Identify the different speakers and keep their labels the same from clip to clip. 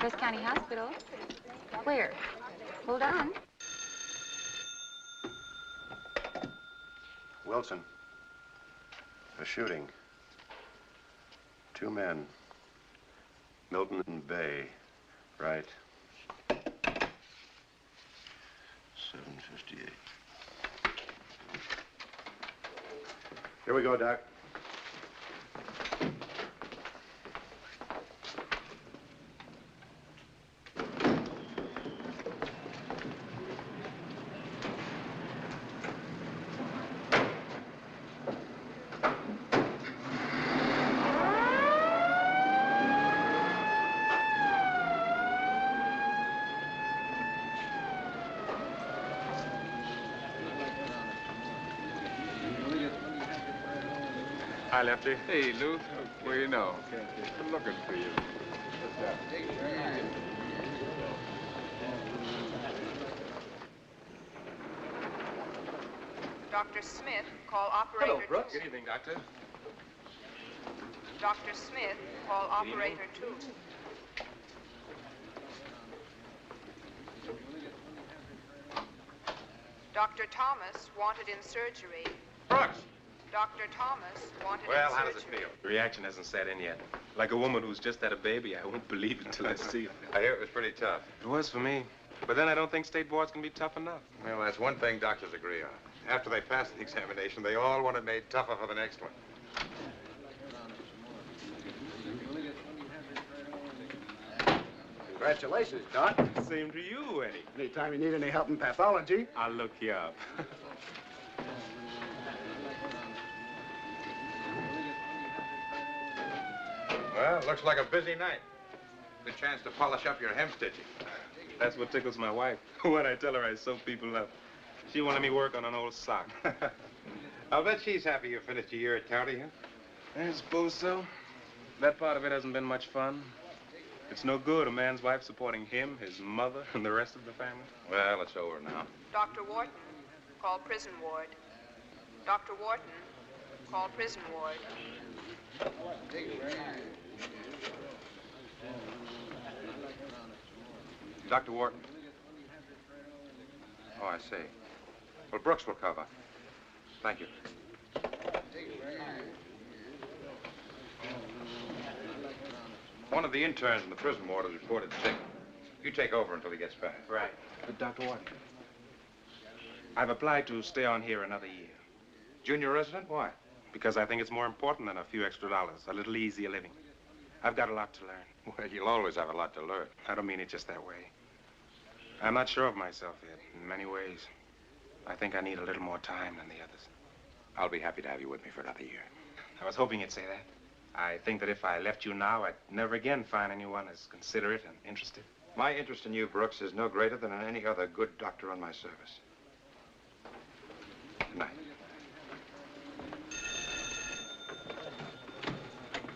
Speaker 1: West County Hospital. Where? Hold on.
Speaker 2: Wilson. A shooting. 2 men. Milton and Bay. Right. 7:58. Here we go, Doc.
Speaker 3: Hi, Lefty.
Speaker 4: Hey, Lou. Well, you know, I'm looking for you.
Speaker 5: Dr. Smith, call operator.
Speaker 3: Hello, Brooks. Good evening, Doctor.
Speaker 5: Dr. Smith, call operator 2. Dr. Thomas, wanted in surgery.
Speaker 3: Brooks!
Speaker 5: Dr. Thomas, wanted
Speaker 3: Well,
Speaker 5: in
Speaker 3: how does
Speaker 5: surgery.
Speaker 3: it feel? The reaction hasn't set in yet. Like a woman who's just had a baby, I won't believe it until I see it.
Speaker 4: I hear it was pretty tough.
Speaker 3: It was for me. But then I don't think state boards can be tough enough.
Speaker 4: Well, that's one thing doctors agree on. After they pass the examination, they all want it made tougher for the next one.
Speaker 6: Congratulations, Doc.
Speaker 3: Same to you, Eddie.
Speaker 6: Anytime you need any help in pathology.
Speaker 3: I'll look you up.
Speaker 4: Well, it looks like a busy night. Good chance to polish up your hem stitching.
Speaker 3: That's what tickles my wife. When I tell her I sew people up, she wanted me work on an old sock.
Speaker 4: I'll bet she's happy you finished your year at county, huh?
Speaker 3: I suppose so. That part of it hasn't been much fun. It's no good, a man's wife supporting him, his mother, and the rest of the family.
Speaker 4: Well, it's over now.
Speaker 5: Dr. Wharton, call prison ward. Dr. Wharton, call prison ward.
Speaker 4: Dr. Wharton. Oh, I see. Well, Brooks will cover. Thank you. One of the interns in the prison ward is reported sick. You take over until he gets back.
Speaker 3: Right. But Dr. Wharton, I've applied to stay on here another year.
Speaker 4: Junior resident? Why?
Speaker 3: Because I think it's more important than a few extra dollars, a little easier living. I've got a lot to learn.
Speaker 4: Well, you'll always have a lot to learn.
Speaker 3: I don't mean it just that way. I'm not sure of myself yet, in many ways. I think I need a little more time than the others.
Speaker 4: I'll be happy to have you with me for another year.
Speaker 3: I was hoping you'd say that. I think that if I left you now, I'd never again find anyone as considerate and interested.
Speaker 4: My interest in you, Brooks, is no greater than in any other good doctor on my service. Good night.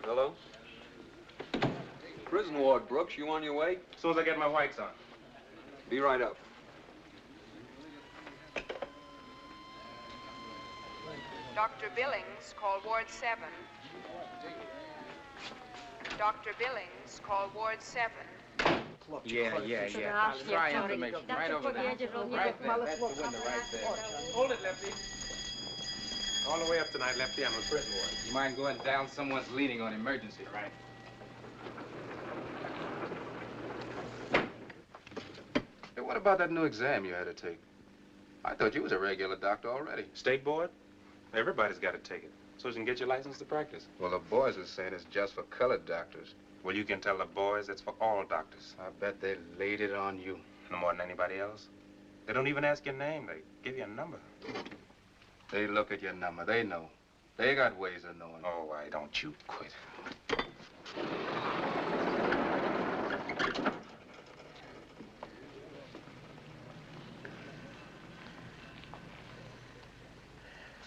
Speaker 7: Hello? Prison ward, Brooks. You on your way?
Speaker 3: As soon as I get my whites on.
Speaker 7: Be right up.
Speaker 5: Dr. Billings, call ward 7. Dr. Billings, call ward 7.
Speaker 3: Yeah. Try information right over there. Right there. That's the window right there. Hold it, Lefty. All the way up tonight, Lefty. I'm a prison ward.
Speaker 8: You mind going down? Someone's leaning on emergency.
Speaker 3: Right.
Speaker 9: Hey, what about that new exam you had to take? I thought you was a regular doctor already.
Speaker 3: State board? Everybody's got to take it, so you can get your license to practice.
Speaker 9: Well, the boys are saying it's just for colored doctors.
Speaker 3: Well, you can tell the boys it's for all doctors.
Speaker 9: I bet they laid it on you.
Speaker 3: No more than anybody else. They don't even ask your name. They give you a number.
Speaker 9: They look at your number. They know. They got ways of knowing.
Speaker 3: Oh, why don't you quit?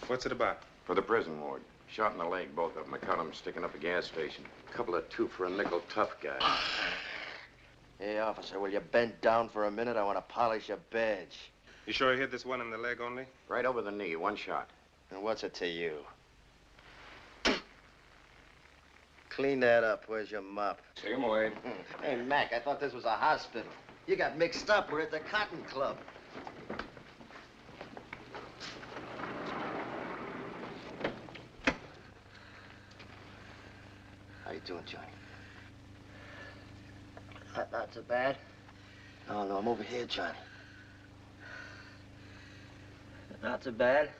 Speaker 3: What's it about?
Speaker 2: For the prison ward. Shot in the leg, both of them. I caught them sticking up a gas station. A couple of 2 for a nickel tough guys.
Speaker 10: Hey, officer, will you bend down for a minute? I want to polish a badge.
Speaker 3: You sure you hit this one in the leg only?
Speaker 2: Right over the knee, 1 shot.
Speaker 10: And what's it to you? clean that up. Where's your mop?
Speaker 4: Take him away.
Speaker 10: Hey, Mac, I thought this was a hospital. You got mixed up. We're at the Cotton Club. How you doing, Johnny?
Speaker 6: Not so bad.
Speaker 10: No, I'm over here, Johnny.
Speaker 6: Not so bad.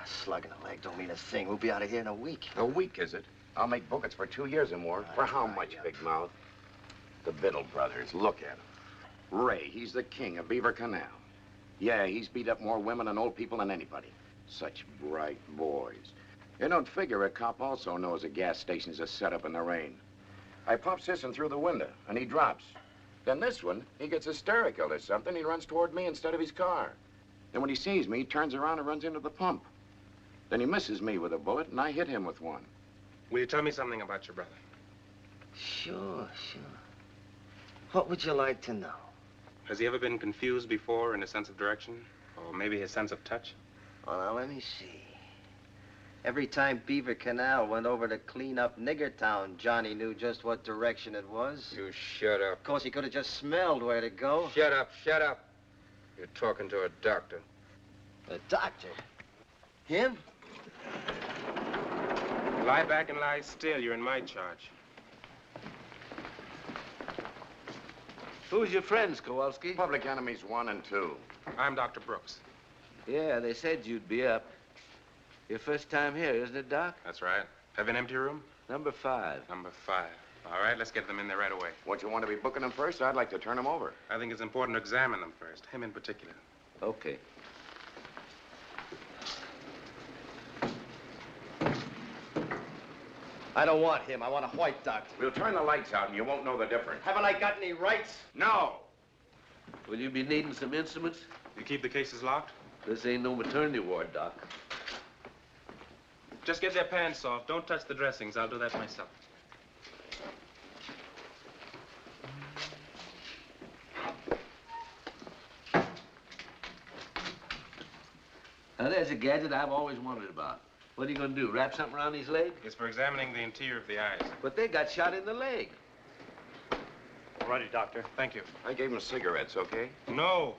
Speaker 10: Slug in the leg don't mean a thing. We'll be out of here in a week.
Speaker 2: A week, is it? I'll make buckets for 2 years or more. For how much, Big Mouth? The Biddle brothers, look at him. Ray, he's the king of Beaver Canal. Yeah, he's beat up more women and old people than anybody. Such bright boys. You don't figure a cop also knows a gas station's a setup in the rain. I pop Sisson through the window, and he drops. Then this one, he gets hysterical or something. He runs toward me instead of his car. And when he sees me, he turns around and runs into the pump. Then he misses me with a bullet, and I hit him with one.
Speaker 3: Will you tell me something about your brother?
Speaker 10: Sure. What would you like to know?
Speaker 3: Has he ever been confused before in his sense of direction? Or maybe his sense of touch?
Speaker 10: Well, now, let me see. Every time Beaver Canal went over to clean up Niggertown, Johnny knew just what direction it was.
Speaker 9: You shut up.
Speaker 10: Of course, he could have just smelled where to go.
Speaker 9: Shut up. You're talking to a doctor.
Speaker 10: The doctor? Him?
Speaker 3: Lie back and lie still. You're in my charge.
Speaker 11: Who's your friends, Kowalski?
Speaker 2: Public enemies 1 and 2.
Speaker 3: I'm Dr. Brooks.
Speaker 11: Yeah, they said you'd be up. Your first time here, isn't it, Doc?
Speaker 3: That's right. Have an empty room?
Speaker 11: Number 5.
Speaker 3: Number 5. All right, let's get them in there right away.
Speaker 2: What, you want to be booking them first? I'd like to turn them over.
Speaker 3: I think it's important to examine them first, him in particular.
Speaker 11: Okay.
Speaker 10: I don't want him. I want a white doctor.
Speaker 2: We'll turn the lights out and you won't know the difference.
Speaker 10: Haven't I got any rights?
Speaker 2: No!
Speaker 11: Will you be needing some instruments?
Speaker 3: You keep the cases locked?
Speaker 11: This ain't no maternity ward, Doc.
Speaker 3: Just get their pants off. Don't touch the dressings. I'll do that myself.
Speaker 11: Now, there's a gadget I've always wondered about. What are you going to do, wrap something around his leg?
Speaker 3: It's for examining the interior of the eyes.
Speaker 11: But they got shot in the leg.
Speaker 3: All righty, Doctor. Thank you.
Speaker 2: I gave him cigarettes, okay?
Speaker 3: No.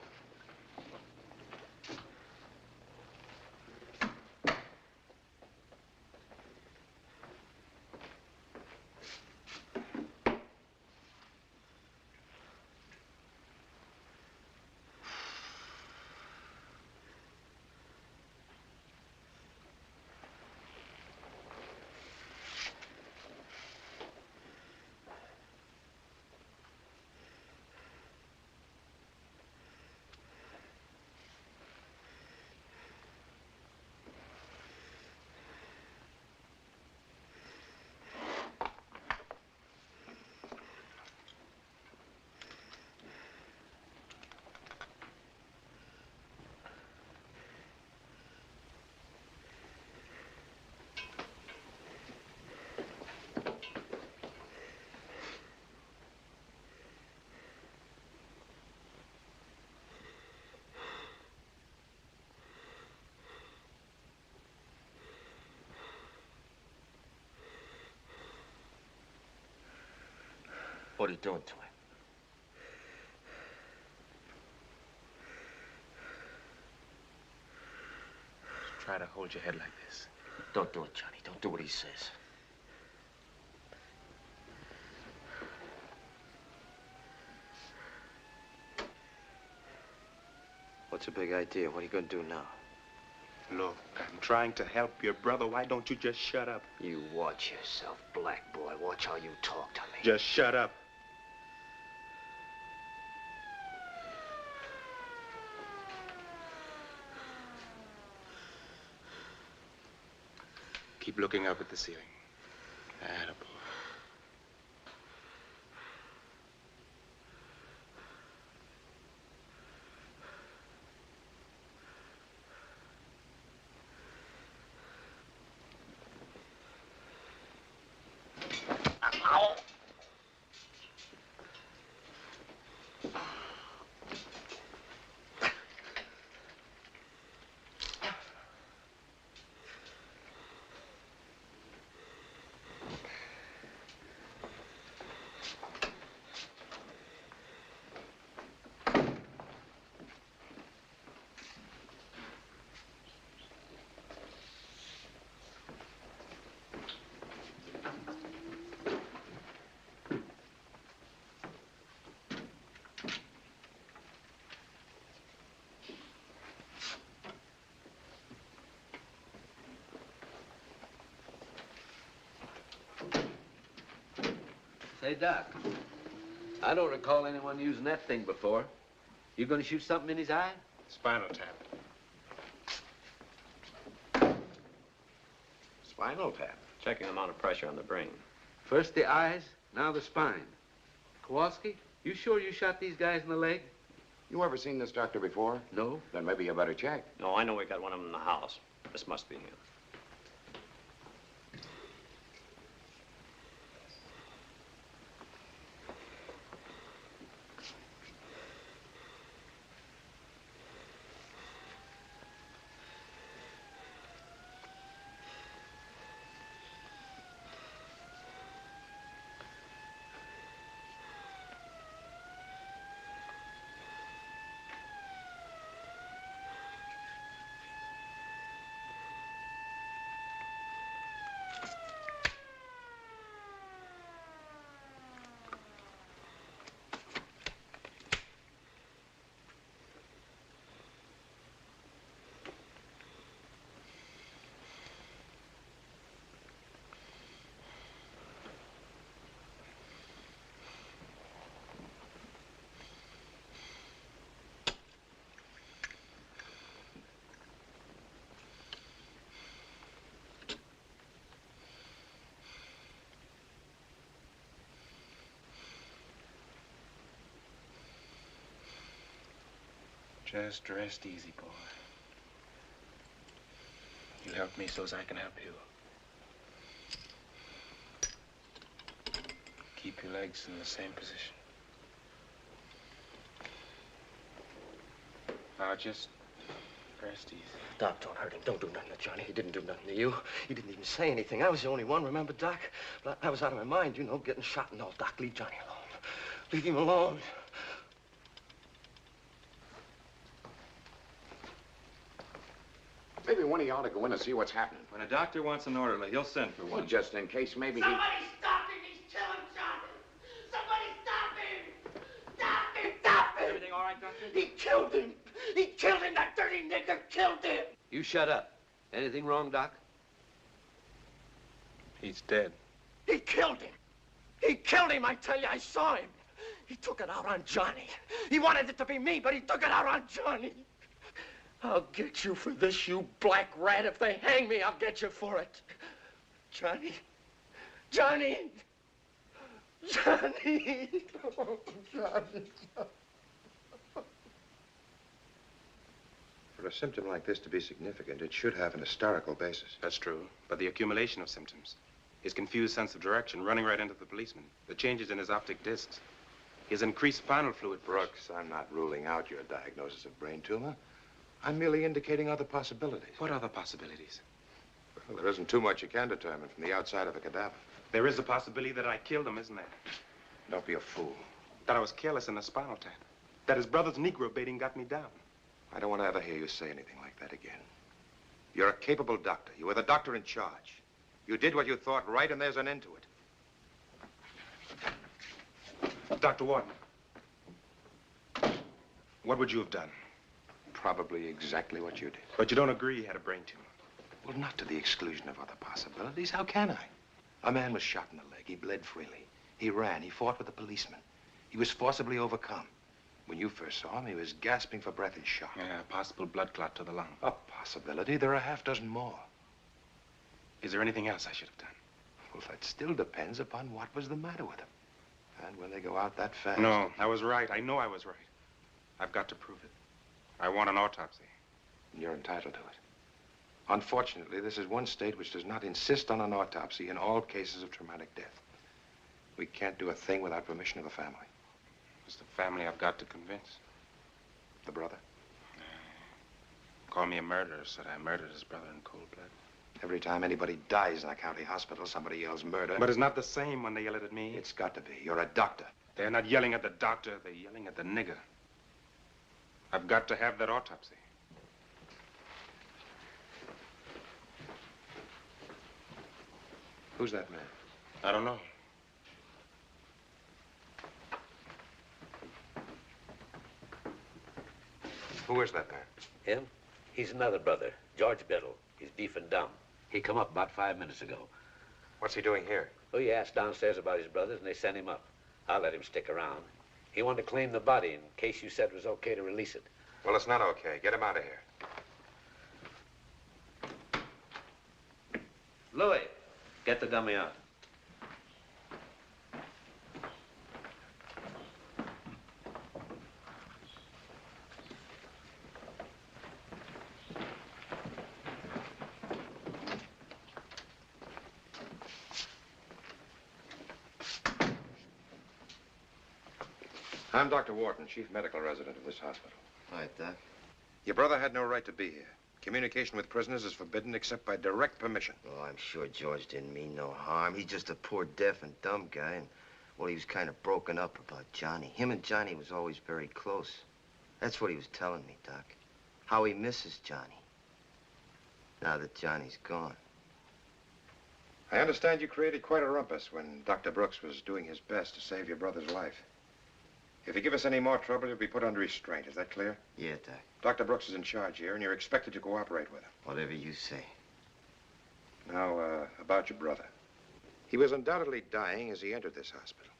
Speaker 10: What are you doing to him?
Speaker 3: Try to hold your head like this.
Speaker 10: Don't do it, Johnny. Don't do what he says. What's the big idea? What are you going to do now?
Speaker 3: Look, I'm trying to help your brother. Why don't you just shut up?
Speaker 10: You watch yourself, black boy. Watch how you talk to me.
Speaker 3: Just shut up. Keep looking up at the ceiling. Attaboy.
Speaker 11: Say, Doc, I don't recall anyone using that thing before. You gonna shoot something in his eye?
Speaker 3: Spinal tap.
Speaker 2: Spinal tap.
Speaker 8: Checking the amount of pressure on the brain.
Speaker 11: First the eyes, now the spine. Kowalski, you sure you shot these guys in the leg?
Speaker 2: You ever seen this doctor before?
Speaker 11: No.
Speaker 2: Then maybe you better check.
Speaker 8: No, I know we got one of them in the house. This must be him.
Speaker 3: Just rest easy, boy. You help me so as I can help you. Keep your legs in the same position. Now just rest easy.
Speaker 10: Doc, don't hurt him. Don't do nothing to Johnny. He didn't do nothing to you. He didn't even say anything. I was the only one, remember, Doc? But I was out of my mind, you know, getting shot and all. Doc, leave Johnny alone. Leave him alone.
Speaker 2: Maybe one of you ought to go in and see what's happening.
Speaker 4: When a doctor wants an orderly, he'll send for
Speaker 2: Well,
Speaker 4: one.
Speaker 2: just in case maybe
Speaker 12: Somebody stop him! He's killing Johnny! Somebody stop him! Stop him! Stop him!
Speaker 4: Everything all right, Doctor?
Speaker 12: He killed him! He killed him! That dirty nigger killed him!
Speaker 11: You shut up. Anything wrong, Doc?
Speaker 3: He's dead.
Speaker 12: He killed him! He killed him, I tell you, I saw him! He took it out on Johnny. He wanted it to be me, but he took it out on Johnny. I'll get you for this, you black rat. If they hang me, I'll get you for it. Johnny. Johnny. Johnny. Oh, Johnny.
Speaker 13: For a symptom like this to be significant, it should have an historical basis.
Speaker 3: That's true, but the accumulation of symptoms, his confused sense of direction, running right into the policeman, the changes in his optic discs, his increased spinal fluid pressure.
Speaker 13: Brooks, I'm not ruling out your diagnosis of brain tumor. I'm merely indicating other possibilities.
Speaker 3: What other possibilities?
Speaker 13: Well, there isn't too much you can determine from the outside of a cadaver.
Speaker 3: There is a possibility that I killed him, isn't there?
Speaker 13: Don't be a fool.
Speaker 3: That I was careless in the spinal tap. That his brother's Negro baiting got me down.
Speaker 13: I don't want to ever hear you say anything like that again. You're a capable doctor. You were the doctor in charge. You did what you thought right, and there's an end to it.
Speaker 3: Dr. Wharton, what would you have done?
Speaker 13: Probably exactly what you did.
Speaker 3: But you don't agree he had a brain tumor.
Speaker 13: Well, not to the exclusion of other possibilities. How can I? A man was shot in the leg. He bled freely. He ran. He fought with a policeman. He was forcibly overcome. When you first saw him, he was gasping for breath in shock.
Speaker 3: Yeah, possible blood clot to the lung.
Speaker 13: A possibility. There are a half dozen more.
Speaker 3: Is there anything else I should have done?
Speaker 13: Well, that still depends upon what was the matter with him. And when they go out that fast...
Speaker 3: No, I was right. I know I was right. I've got to prove it. I want an autopsy.
Speaker 13: You're entitled to it. Unfortunately, this is one state which does not insist on an autopsy in all cases of traumatic death. We can't do a thing without permission of the family.
Speaker 3: It's the family I've got to convince.
Speaker 13: The brother?
Speaker 3: Call me a murderer, said I murdered his brother in cold blood.
Speaker 13: Every time anybody dies in a county hospital, somebody yells murder.
Speaker 3: But it's not the same when they yell it at me.
Speaker 13: It's got to be. You're a doctor.
Speaker 3: They're not yelling at the doctor. They're yelling at the nigger. I've got to have that autopsy.
Speaker 13: Who's that man?
Speaker 3: I don't know.
Speaker 13: Who is that man?
Speaker 11: Him? He's another brother, George Biddle. He's deaf and dumb. He come up about 5 minutes ago.
Speaker 13: What's he doing here?
Speaker 11: Oh, he asked downstairs about his brothers, and they sent him up. I'll let him stick around. He wanted to claim the body in case you said it was okay to release it.
Speaker 4: Well, it's not okay. Get him out of here.
Speaker 8: Louis, get the dummy out.
Speaker 4: I'm Dr. Wharton, chief medical resident of this hospital.
Speaker 10: Hi, Doc.
Speaker 4: Your brother had no right to be here. Communication with prisoners is forbidden except by direct permission.
Speaker 10: Oh, I'm sure George didn't mean no harm. He's just a poor deaf and dumb guy, and, well, he was kind of broken up about Johnny. Him and Johnny was always very close. That's what he was telling me, Doc. How he misses Johnny. Now that Johnny's gone.
Speaker 4: I understand you created quite a rumpus when Dr. Brooks was doing his best to save your brother's life. If you give us any more trouble, you'll be put under restraint. Is that clear?
Speaker 10: Yeah, Doc.
Speaker 4: Dr. Brooks is in charge here, and you're expected to cooperate with him.
Speaker 10: Whatever you say.
Speaker 4: Now, about your brother. He was undoubtedly dying as he entered this hospital.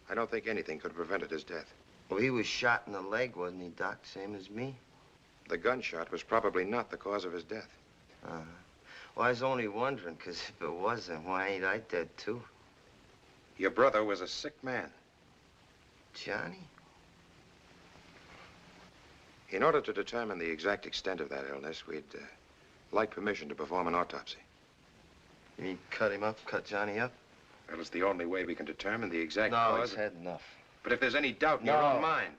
Speaker 4: I don't think anything could have prevented his death.
Speaker 10: Well, he was shot in the leg, wasn't he, Doc? Same as me?
Speaker 4: The gunshot was probably not the cause of his death.
Speaker 10: Uh-huh. Well, I was only wondering, because if it wasn't, why ain't I dead, too?
Speaker 4: Your brother was a sick man.
Speaker 10: Johnny?
Speaker 4: In order to determine the exact extent of that illness, we'd like permission to perform an autopsy.
Speaker 10: You mean cut him up, cut Johnny up?
Speaker 4: Well, it's the only way we can determine the exact
Speaker 10: No,
Speaker 4: cause.
Speaker 10: he's had enough.
Speaker 4: But if there's any doubt in your own mind...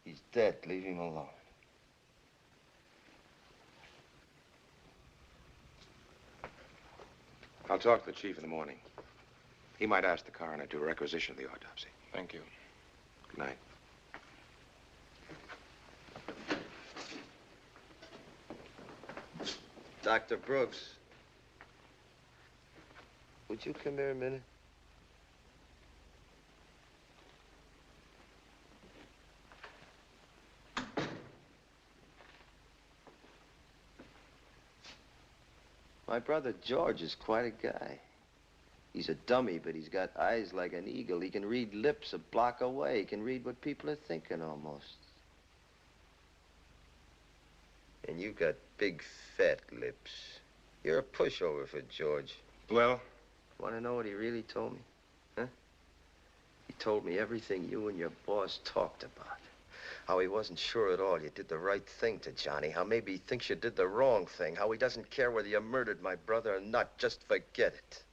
Speaker 10: He's dead. Leave him alone.
Speaker 4: I'll talk to the chief in the morning. He might ask the coroner to requisition the autopsy.
Speaker 9: Thank you.
Speaker 4: Good night.
Speaker 10: Dr. Brooks. Would you come here a minute? My brother George is quite a guy. He's a dummy, but he's got eyes like an eagle. He can read lips a block away. He can read what people are thinking almost. And you've got big, fat lips. You're a pushover for George.
Speaker 4: Well?
Speaker 10: Want to know what he really told me? Huh? He told me everything you and your boss talked about. How he wasn't sure at all you did the right thing to Johnny. How maybe he thinks you did the wrong thing. How he doesn't care whether you murdered my brother or not. Just forget it.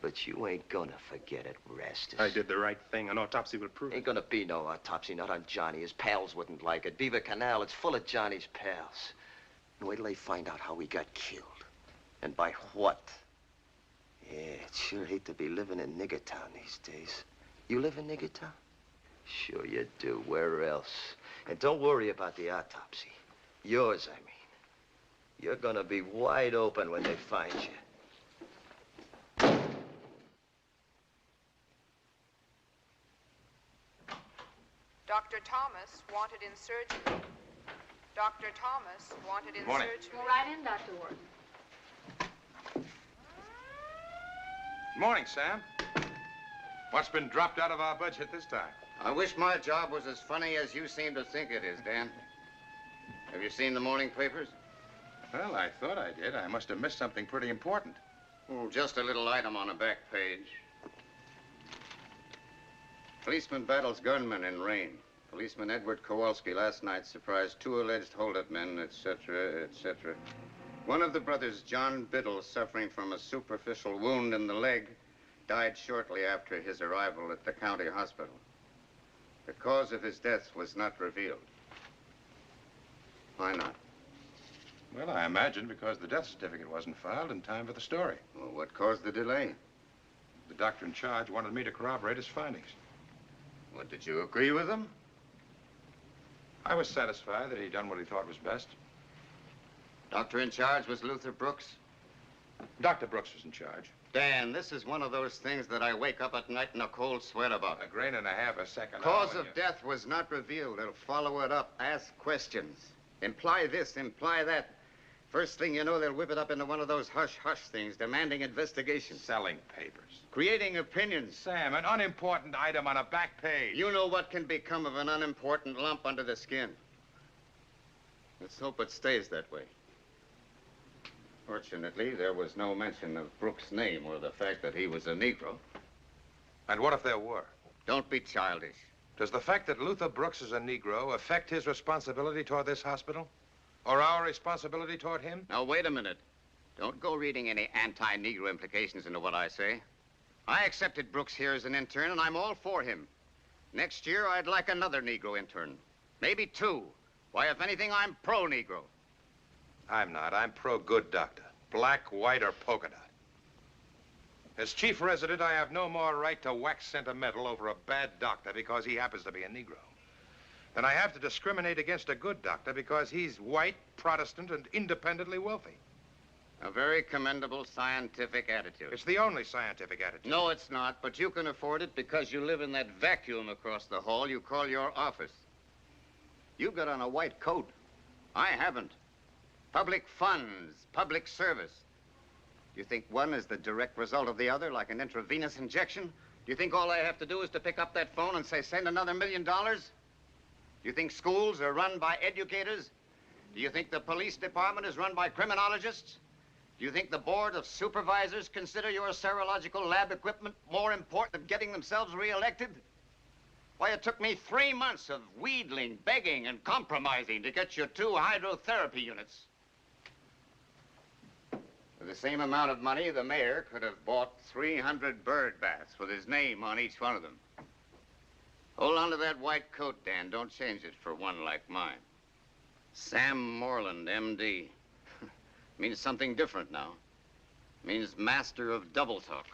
Speaker 10: But you ain't gonna forget it, Rastus.
Speaker 9: I did the right thing. An autopsy will prove it.
Speaker 10: Ain't gonna be no autopsy, not on Johnny. His pals wouldn't like it. Beaver Canal, it's full of Johnny's pals. And wait till they find out how he got killed. And by what. Yeah, I'd sure hate to be living in Niggertown these days. You live in Niggertown? Sure you do. Where else? And don't worry about the autopsy. Yours, I mean. You're gonna be wide open when they find you.
Speaker 5: Dr. Thomas wanted in surgery. Dr. Thomas wanted in
Speaker 4: Morning.
Speaker 5: surgery.
Speaker 1: Go right in, Dr. Wharton.
Speaker 4: Morning, Sam. What's been dropped out of our budget this time?
Speaker 2: I wish my job was as funny as you seem to think it is, Dan. Have you seen the morning papers?
Speaker 4: Well, I thought I did. I must have missed something pretty important.
Speaker 2: Oh, just a little item on the back page. Policeman battles gunman in rain. Policeman Edward Kowalski last night surprised 2 alleged holdup men, etc., etc. One of the brothers, John Biddle, suffering from a superficial wound in the leg, died shortly after his arrival at the county hospital. The cause of his death was not revealed. Why not?
Speaker 4: Well, I imagine because the death certificate wasn't filed in time for the story.
Speaker 2: Well, what caused the delay?
Speaker 4: The doctor in charge wanted me to corroborate his findings.
Speaker 2: What, did you agree with him?
Speaker 4: I was satisfied that he'd done what he thought was best.
Speaker 2: Doctor in charge was Luther Brooks?
Speaker 4: Dr. Brooks was in charge.
Speaker 2: Dan, this is one of those things that I wake up at night in a cold sweat about.
Speaker 4: A grain and a half a second.
Speaker 2: Cause of death was not revealed. They'll follow it up. Ask questions. Imply this, imply that.
Speaker 14: First thing you know, they'll whip it up into one of those hush-hush things, demanding investigation.
Speaker 4: Selling papers.
Speaker 14: Creating opinions.
Speaker 4: Sam, an unimportant item on a back page.
Speaker 14: You know what can become of an unimportant lump under the skin. Let's hope it stays that way. Fortunately, there was no mention of Brooks' name or the fact that he was a Negro.
Speaker 4: And what if there were?
Speaker 14: Don't be childish.
Speaker 4: Does the fact that Luther Brooks is a Negro affect his responsibility toward this hospital? Or our responsibility toward him?
Speaker 14: Now, wait a minute. Don't go reading any anti-Negro implications into what I say. I accepted Brooks here as an intern, and I'm all for him. Next year, I'd like another Negro intern. Maybe 2. Why, if anything, I'm pro-Negro.
Speaker 4: I'm not. I'm pro-good doctor. Black, white, or polka dot. As chief resident, I have no more right to wax sentimental over a bad doctor because he happens to be a Negro than I have to discriminate against a good doctor because he's white, Protestant, and independently wealthy.
Speaker 14: A very commendable scientific attitude.
Speaker 4: It's the only scientific attitude.
Speaker 14: No, it's not, but you can afford it because you live in that vacuum across the hall you call your office. You've got on a white coat. I haven't. Public funds, public service. Do you think one is the direct result of the other, like an intravenous injection? Do you think all I have to do is to pick up that phone and say, send another $1 million? Do you think schools are run by educators? Do you think the police department is run by criminologists? Do you think the board of supervisors consider your serological lab equipment more important than getting themselves reelected? Why, it took me 3 months of wheedling, begging, and compromising to get you 2 hydrotherapy units. For the same amount of money, the mayor could have bought 300 bird baths with his name on each one of them. Hold on to that white coat, Dan. Don't change it for one like mine. Sam Moreland, M.D. Means something different now. Means master of double talk.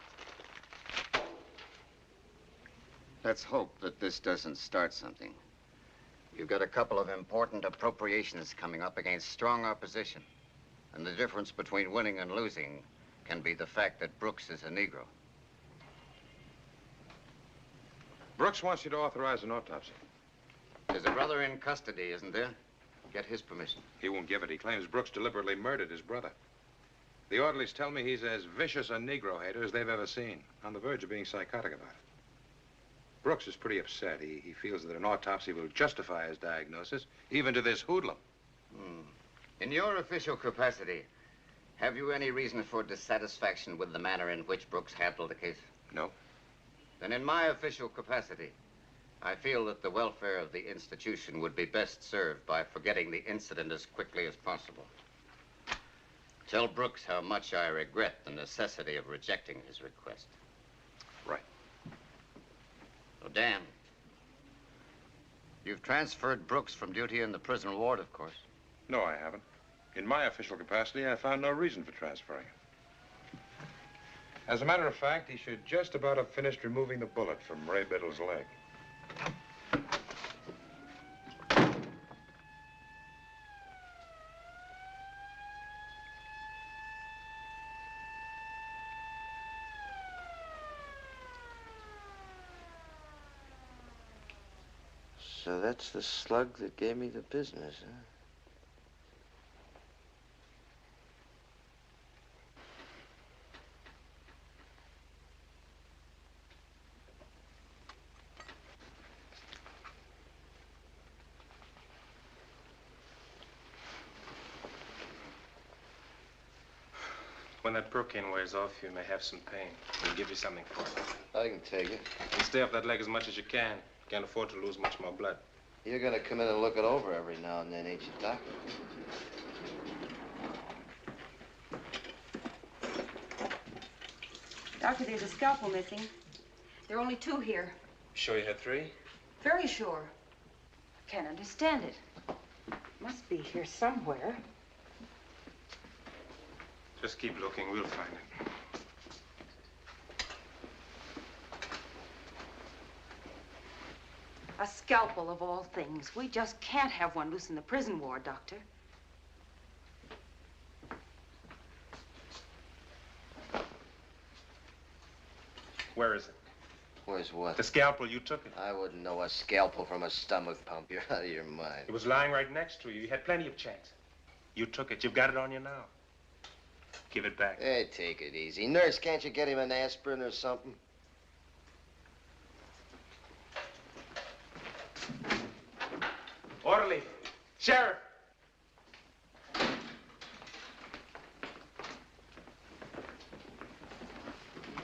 Speaker 14: Let's hope that this doesn't start something. You've got a couple of important appropriations coming up against strong opposition. And the difference between winning and losing can be the fact that Brooks is a Negro.
Speaker 4: Brooks wants you to authorize an autopsy.
Speaker 14: There's a brother in custody, isn't there? Get his permission.
Speaker 4: He won't give it. He claims Brooks deliberately murdered his brother. The orderlies tell me he's as vicious a Negro hater as they've ever seen, on the verge of being psychotic about it. Brooks is pretty upset. He feels that an autopsy will justify his diagnosis, even to this hoodlum.
Speaker 14: In your official capacity, have you any reason for dissatisfaction with the manner in which Brooks handled the case?
Speaker 4: No.
Speaker 14: Then in my official capacity, I feel that the welfare of the institution would be best served by forgetting the incident as quickly as possible. Tell Brooks how much I regret the necessity of rejecting his request.
Speaker 4: Right.
Speaker 14: Oh, Dan, you've transferred Brooks from duty in the prison ward, of course.
Speaker 4: No, I haven't. In my official capacity, I found no reason for transferring him. As a matter of fact, he should just about have finished removing the bullet from Ray Biddle's leg.
Speaker 10: So that's the slug that gave me the business, huh?
Speaker 3: When that Procaine wears off, you may have some pain. We'll give you something for it.
Speaker 10: I can take it.
Speaker 3: And stay off that leg as much as you can. Can't afford to lose much more blood.
Speaker 10: You're gonna come in and look it over every now and then, ain't you, Doc?
Speaker 1: Doctor, there's a scalpel missing. There are only 2 here.
Speaker 3: Sure you had 3?
Speaker 1: Very sure. I can't understand it. Must be here somewhere.
Speaker 3: Just keep looking. We'll find it.
Speaker 1: A scalpel of all things. We just can't have one loose in the prison ward, Doctor.
Speaker 3: Where is it?
Speaker 10: Where's what?
Speaker 3: The scalpel, you took it.
Speaker 10: I wouldn't know a scalpel from a stomach pump. You're out of your mind.
Speaker 3: It was lying right next to you. You had plenty of chance. You took it. You've got it on you now. Give it back.
Speaker 10: Hey, take it easy. Nurse, can't you get him an aspirin or something?
Speaker 3: Orderly. Sheriff.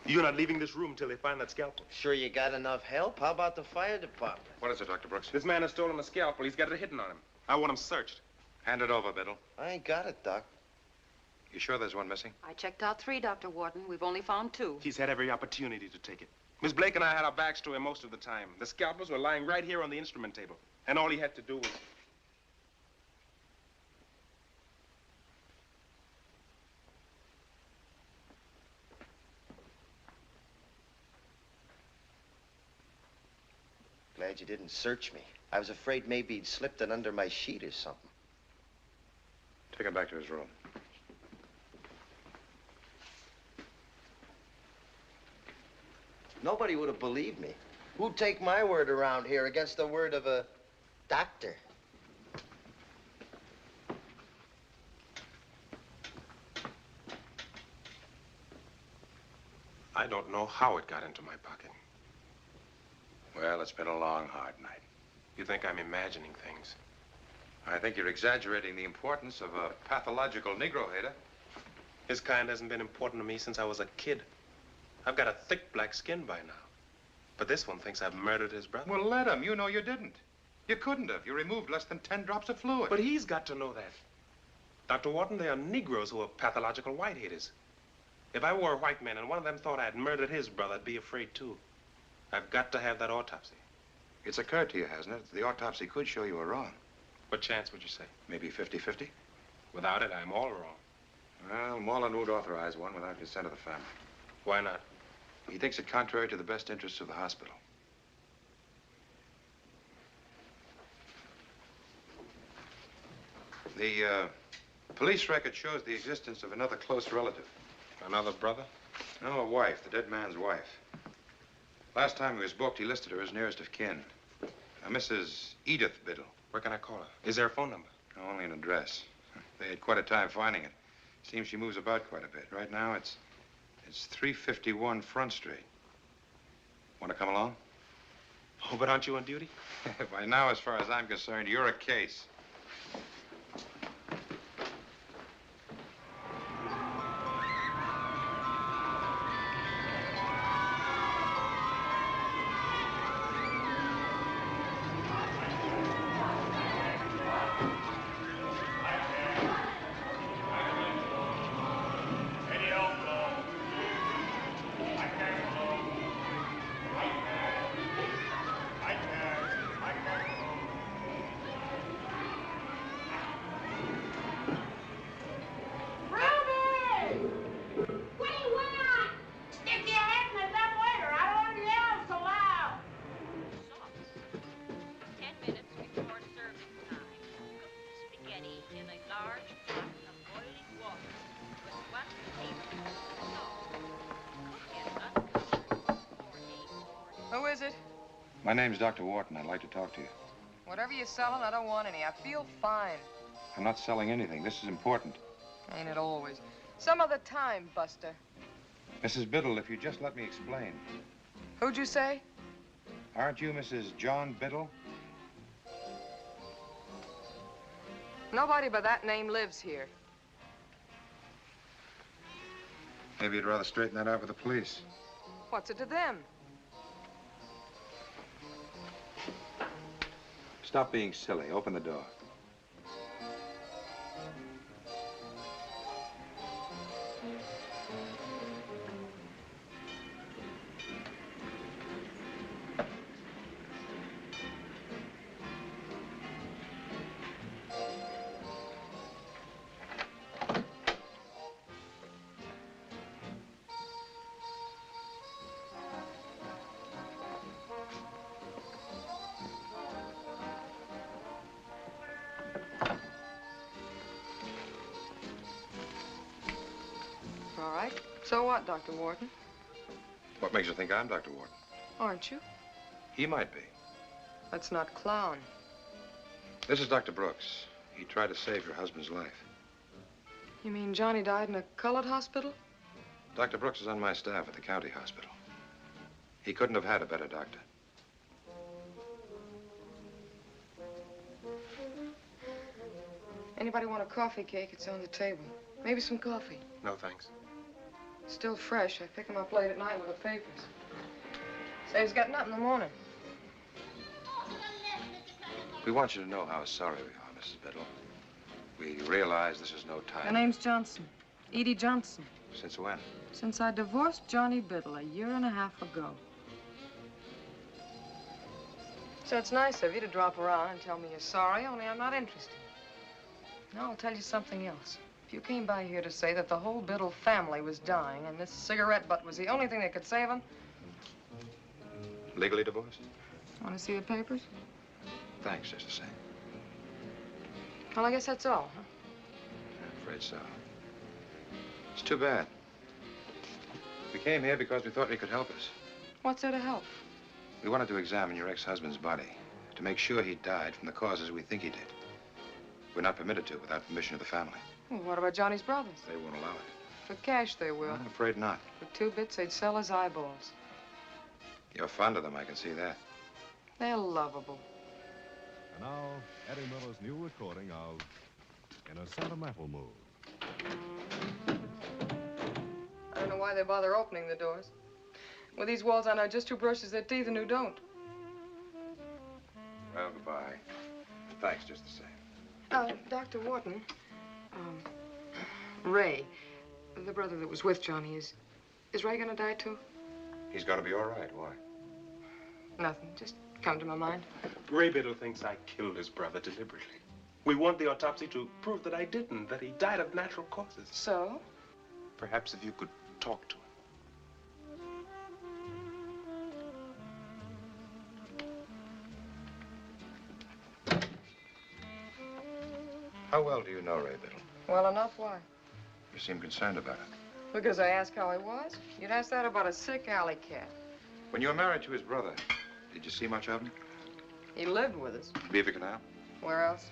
Speaker 3: You're not leaving this room till they find that scalpel.
Speaker 10: Sure you got enough help? How about the fire department?
Speaker 4: What is it, Dr. Brooks?
Speaker 3: This man has stolen a scalpel. He's got it hidden on him. I want him searched.
Speaker 4: Hand it over, Biddle.
Speaker 10: I ain't got it, Doc.
Speaker 4: You sure there's one missing?
Speaker 1: I checked out 3, Dr. Wharton. We've only found 2.
Speaker 3: He's had every opportunity to take it. Miss Blake and I had our backs to him most of the time. The scalpels were lying right here on the instrument table. And all he had to do was...
Speaker 10: Glad you didn't search me. I was afraid maybe he'd slipped it under my sheet or something.
Speaker 4: Take him back to his room.
Speaker 10: Nobody would have believed me. Who'd take my word around here against the word of a doctor?
Speaker 3: I don't know how it got into my pocket.
Speaker 4: Well, it's been a long, hard night.
Speaker 3: You think I'm imagining things?
Speaker 4: I think you're exaggerating the importance of a pathological Negro hater.
Speaker 3: His kind hasn't been important to me since I was a kid. I've got a thick black skin by now. But this one thinks I've murdered his brother.
Speaker 4: Well, let him. You know you didn't. You couldn't have. You removed less than 10 drops of fluid.
Speaker 3: But he's got to know that. Dr. Wharton, they are Negroes who are pathological white haters. If I were a white man and one of them thought I had murdered his brother, I'd be afraid too. I've got to have that autopsy.
Speaker 4: It's occurred to you, hasn't it? The autopsy could show you were wrong.
Speaker 3: What chance would you say?
Speaker 4: Maybe 50-50?
Speaker 3: Without it, I'm all wrong.
Speaker 4: Well, Mullen would authorize one without consent of the family.
Speaker 3: Why not?
Speaker 4: He thinks it contrary to the best interests of the hospital. The police record shows the existence of another close relative.
Speaker 3: Another brother?
Speaker 4: No, a wife, the dead man's wife. Last time he was booked, he listed her as nearest of kin. Mrs. Edith Biddle.
Speaker 3: Where can I call her? Is there a phone number?
Speaker 4: No, only an address. They had quite a time finding it. Seems she moves about quite a bit. Right now, it's 351 Front Street. Want to come along?
Speaker 3: Oh, but aren't you on duty?
Speaker 4: By now, as far as I'm concerned, you're a case.
Speaker 5: Who is it?
Speaker 4: My name's Dr. Wharton. I'd like to talk to you.
Speaker 5: Whatever you're selling, I don't want any. I feel fine.
Speaker 4: I'm not selling anything. This is important.
Speaker 5: Ain't it always? Some other time, Buster.
Speaker 4: Mrs. Biddle, if you just let me explain.
Speaker 5: Who'd you say?
Speaker 4: Aren't you Mrs. John Biddle?
Speaker 5: Nobody by that name lives here.
Speaker 4: Maybe you'd rather straighten that out with the police.
Speaker 5: What's it to them?
Speaker 4: Stop being silly. Open the door.
Speaker 5: All right. So what, Dr. Wharton?
Speaker 4: What makes you think I'm Dr. Wharton?
Speaker 5: Aren't you?
Speaker 4: He might be.
Speaker 5: Let's not clown.
Speaker 4: This is Dr. Brooks. He tried to save your husband's life.
Speaker 15: You mean Johnny died in a colored hospital?
Speaker 13: Dr. Brooks is on my staff at the county hospital. He couldn't have had a better doctor.
Speaker 15: Anybody want a coffee cake? It's on the table. Maybe some coffee.
Speaker 3: No, thanks.
Speaker 15: Still fresh. I pick them up late at night with the papers. Saves getting up in the morning.
Speaker 13: We want you to know how sorry we are, Mrs. Biddle. We realize this is no time.
Speaker 15: My name's Johnson. Edie Johnson.
Speaker 13: Since when?
Speaker 15: Since I divorced Johnny Biddle a year and a half ago. So it's nice of you to drop around and tell me you're sorry, only I'm not interested. Now I'll tell you something else. If you came by here to say that the whole Biddle family was dying and this cigarette butt was the only thing that could save them...
Speaker 13: Legally divorced?
Speaker 15: Want to see the papers?
Speaker 13: Thanks, just the same.
Speaker 15: Well, I guess that's all, huh?
Speaker 13: I'm afraid so. It's too bad. We came here because we thought we could help us.
Speaker 15: What's there to help?
Speaker 13: We wanted to examine your ex-husband's body to make sure he died from the causes we think he did. We're not permitted to without permission of the family.
Speaker 15: Well, what about Johnny's brothers?
Speaker 13: They won't allow it.
Speaker 15: For cash, they will.
Speaker 13: I'm afraid not.
Speaker 15: For 2 bits, they'd sell his eyeballs.
Speaker 13: You're fond of them, I can see that.
Speaker 15: They're lovable.
Speaker 16: And now, Eddie Miller's new recording of In a Sentimental Mood.
Speaker 15: I don't know why they bother opening the doors. With these walls, I know just who brushes their teeth and who don't.
Speaker 13: Well, goodbye. Thanks, just the same.
Speaker 15: Dr. Wharton, Ray, the brother that was with Johnny, is Ray gonna die too?
Speaker 13: He's gonna be all right. Why?
Speaker 15: Nothing. Just come to my mind.
Speaker 3: Ray Biddle thinks I killed his brother deliberately. We want the autopsy to prove that I didn't, that he died of natural causes.
Speaker 15: So?
Speaker 3: Perhaps if you could talk to him.
Speaker 13: How well do you know Ray Biddle?
Speaker 15: Well enough, why?
Speaker 13: You seem concerned about it.
Speaker 15: Because I asked how he was? You'd ask that about a sick alley cat.
Speaker 13: When you were married to his brother, did you see much of him?
Speaker 15: He lived with us.
Speaker 13: Beaver Canal?
Speaker 15: Where else?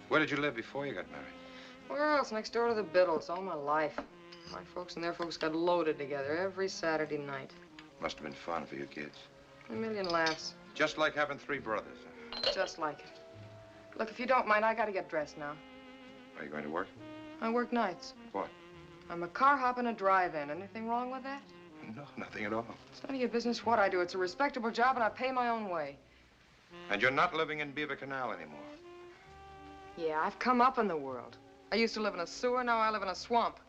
Speaker 13: Where did you live before you got married?
Speaker 15: Where else? Next door to the Biddles, all my life. My folks and their folks got loaded together every Saturday night.
Speaker 13: Must have been fun for you kids.
Speaker 15: A million laughs.
Speaker 13: Just like having 3 brothers.
Speaker 15: Just like it. Look, if you don't mind, I gotta get dressed now.
Speaker 13: Are you going to work?
Speaker 15: I work nights.
Speaker 13: What?
Speaker 15: I'm a car hop and a drive-in. Anything wrong with that?
Speaker 13: No, nothing at all.
Speaker 15: It's none of your business what I do. It's a respectable job, and I pay my own way.
Speaker 13: And you're not living in Beaver Canal anymore?
Speaker 15: Yeah, I've come up in the world. I used to live in a sewer, now I live in a swamp.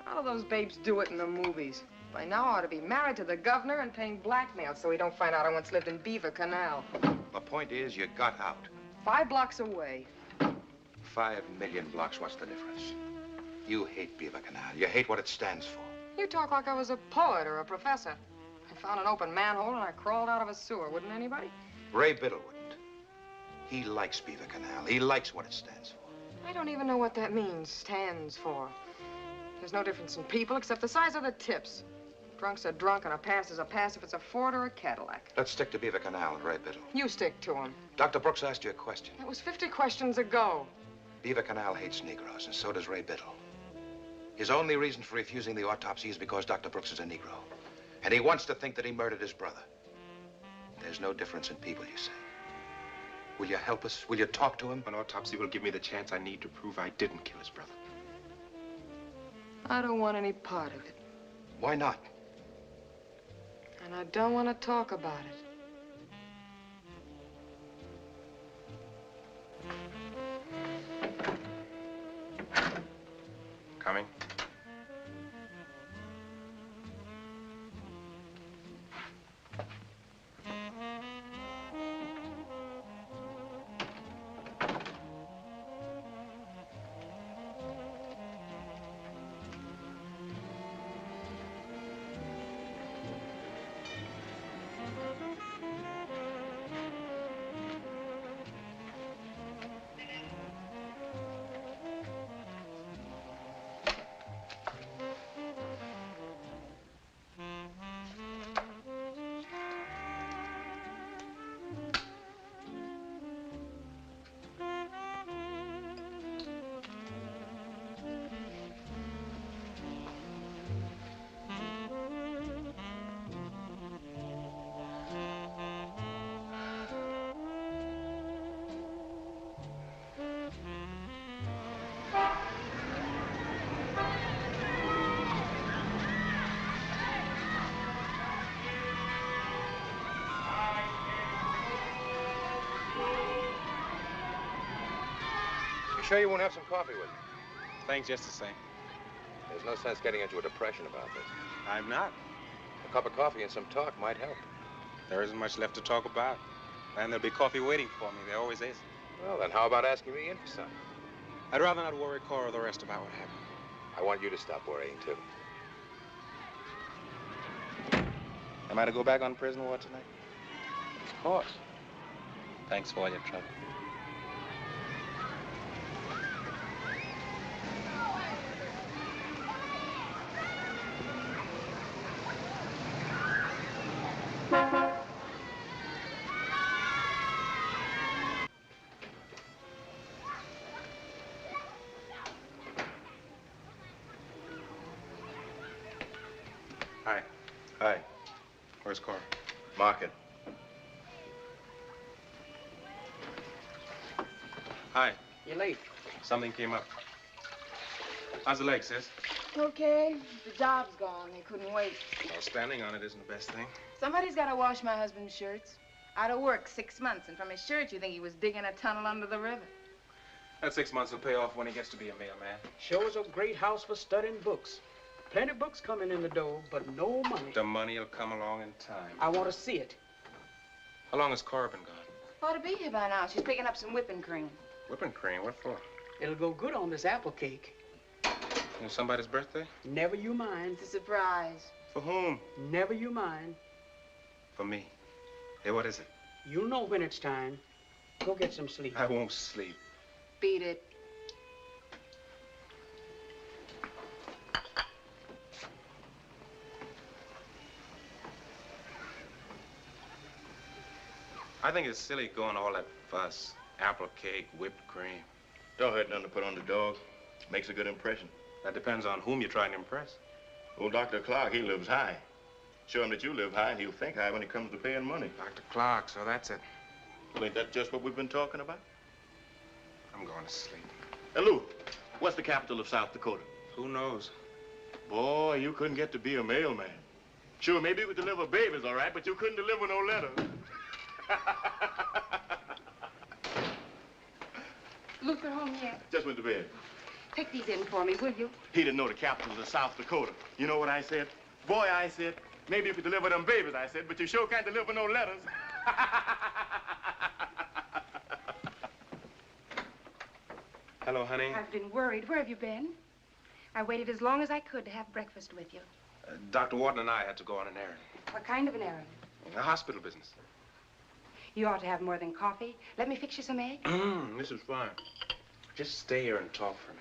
Speaker 15: How do those babes do it in the movies? By now I ought to be married to the governor and paying blackmail so he don't find out I once lived in Beaver Canal.
Speaker 13: The point is, you got out.
Speaker 15: 5 blocks away.
Speaker 13: 5 million blocks, what's the difference? You hate Beaver Canal. You hate what it stands for.
Speaker 15: You talk like I was a poet or a professor. I found an open manhole and I crawled out of a sewer. Wouldn't anybody?
Speaker 13: Ray Biddle wouldn't. He likes Beaver Canal. He likes what it stands for.
Speaker 15: I don't even know what that means, stands for. There's no difference in people except the size of the tips. Drunk's a drunk and a pass is a pass if it's a Ford or a Cadillac.
Speaker 13: Let's stick to Beaver Canal and Ray Biddle.
Speaker 15: You stick to him.
Speaker 13: Dr. Brooks asked you a question.
Speaker 15: That was 50 questions ago.
Speaker 13: Beaver Canal hates Negroes, and so does Ray Biddle. His only reason for refusing the autopsy is because Dr. Brooks is a Negro. And he wants to think that he murdered his brother. There's no difference in people, you say. Will you help us? Will you talk to him?
Speaker 3: An autopsy will give me the chance I need to prove I didn't kill his brother.
Speaker 15: I don't want any part of it.
Speaker 13: Why not?
Speaker 15: And I don't want to talk about it.
Speaker 3: Coming?
Speaker 13: sure you won't have some coffee with me?
Speaker 3: Thanks just the same.
Speaker 13: There's no sense getting into a depression about this.
Speaker 3: I'm not.
Speaker 13: A cup of coffee and some talk might help.
Speaker 3: There isn't much left to talk about. And there'll be coffee waiting for me. There always is.
Speaker 13: Well, then how about asking me in for some?
Speaker 3: I'd rather not worry Cora or the rest about what happened.
Speaker 13: I want you to stop worrying, too. Am I to go back on prison watch tonight?
Speaker 3: Of course. Thanks for all your trouble. Hi.
Speaker 13: Hi.
Speaker 3: Where's Cora?
Speaker 13: Market.
Speaker 3: Hi.
Speaker 17: You're late.
Speaker 3: Something came up. How's the leg, sis?
Speaker 15: Okay. The job's gone. They couldn't wait.
Speaker 3: Well, standing on it isn't the best thing.
Speaker 15: Somebody's got to wash my husband's shirts. Out of work 6 months, and from his shirt, you think he was digging a tunnel under the river.
Speaker 3: That 6 months will pay off when he gets to be a mailman.
Speaker 17: Sure is a great house for studying books. Plenty of books coming in the door, but no money.
Speaker 3: The money will come along in time.
Speaker 17: I want to see it.
Speaker 3: How long has Cora been gone?
Speaker 15: Ought to be here by now. She's picking up some whipping cream.
Speaker 3: Whipping cream? What for?
Speaker 17: It'll go good on this apple cake.
Speaker 3: You know somebody's birthday?
Speaker 17: Never you mind.
Speaker 15: It's a surprise.
Speaker 3: For whom?
Speaker 17: Never you mind.
Speaker 3: For me. Hey, what is it?
Speaker 17: You'll know when it's time. Go get some sleep.
Speaker 3: I won't sleep.
Speaker 15: Beat it.
Speaker 3: I think it's silly going all that fuss. Apple cake, whipped cream.
Speaker 18: Don't hurt nothing to put on the dog. Makes a good impression.
Speaker 3: That depends on whom you're trying to impress.
Speaker 18: Old Dr. Clark, he lives high. Show him that you live high, and he'll think high when it comes to paying money.
Speaker 3: Dr. Clark, so that's it.
Speaker 18: Well, ain't that just what we've been talking about?
Speaker 3: I'm going to sleep.
Speaker 18: Hey, Lou, what's the capital of South Dakota?
Speaker 3: Who knows?
Speaker 18: Boy, you couldn't get to be a mailman. Sure, maybe you could deliver babies, all right, but you couldn't deliver no letters.
Speaker 1: Luther home yet?
Speaker 18: Just went to bed.
Speaker 1: Take these in for me, will you?
Speaker 18: He didn't know the capital of South Dakota. You know what I said? Boy, I said, maybe you could deliver them babies, I said, but you sure can't deliver no letters.
Speaker 3: Hello, honey.
Speaker 1: I've been worried. Where have you been? I waited as long as I could to have breakfast with you.
Speaker 3: Dr. Wharton and I had to go on an errand.
Speaker 1: What kind of an errand?
Speaker 3: A hospital business.
Speaker 1: You ought to have more than coffee. Let me fix you some eggs.
Speaker 3: This is fine. Just stay here and talk for me.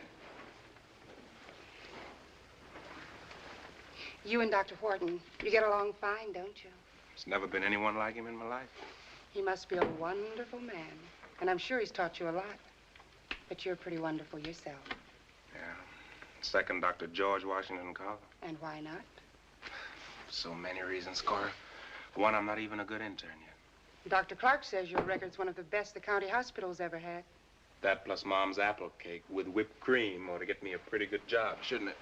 Speaker 1: You and Dr. Wharton, you get along fine, don't you?
Speaker 3: There's never been anyone like him in my life.
Speaker 1: He must be a wonderful man. And I'm sure he's taught you a lot. But you're pretty wonderful yourself.
Speaker 3: Yeah. Second Dr. George Washington Carver.
Speaker 1: And why not?
Speaker 3: So many reasons, Cora. One, I'm not even a good intern yet.
Speaker 1: Dr. Clark says your record's one of the best the county hospital's ever had.
Speaker 3: That plus Mom's apple cake with whipped cream ought to get me a pretty good job, shouldn't it?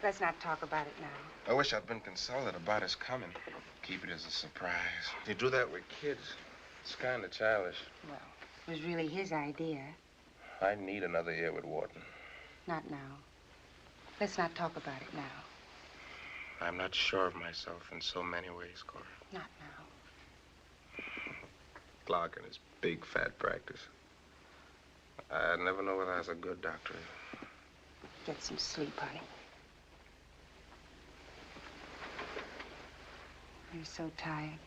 Speaker 1: Let's not talk about it now.
Speaker 3: I wish I'd been consulted about his coming. Keep it as a surprise. You do that with kids. It's kind of childish.
Speaker 1: Well, it was really his idea.
Speaker 3: I need another year with Wharton.
Speaker 1: Not now. Let's not talk about it now.
Speaker 3: I'm not sure of myself in so many ways, Cora.
Speaker 1: Not now.
Speaker 3: Clark and his big fat practice. I never know whether I was a good doctor.
Speaker 1: Get some sleep, honey. You're so tired.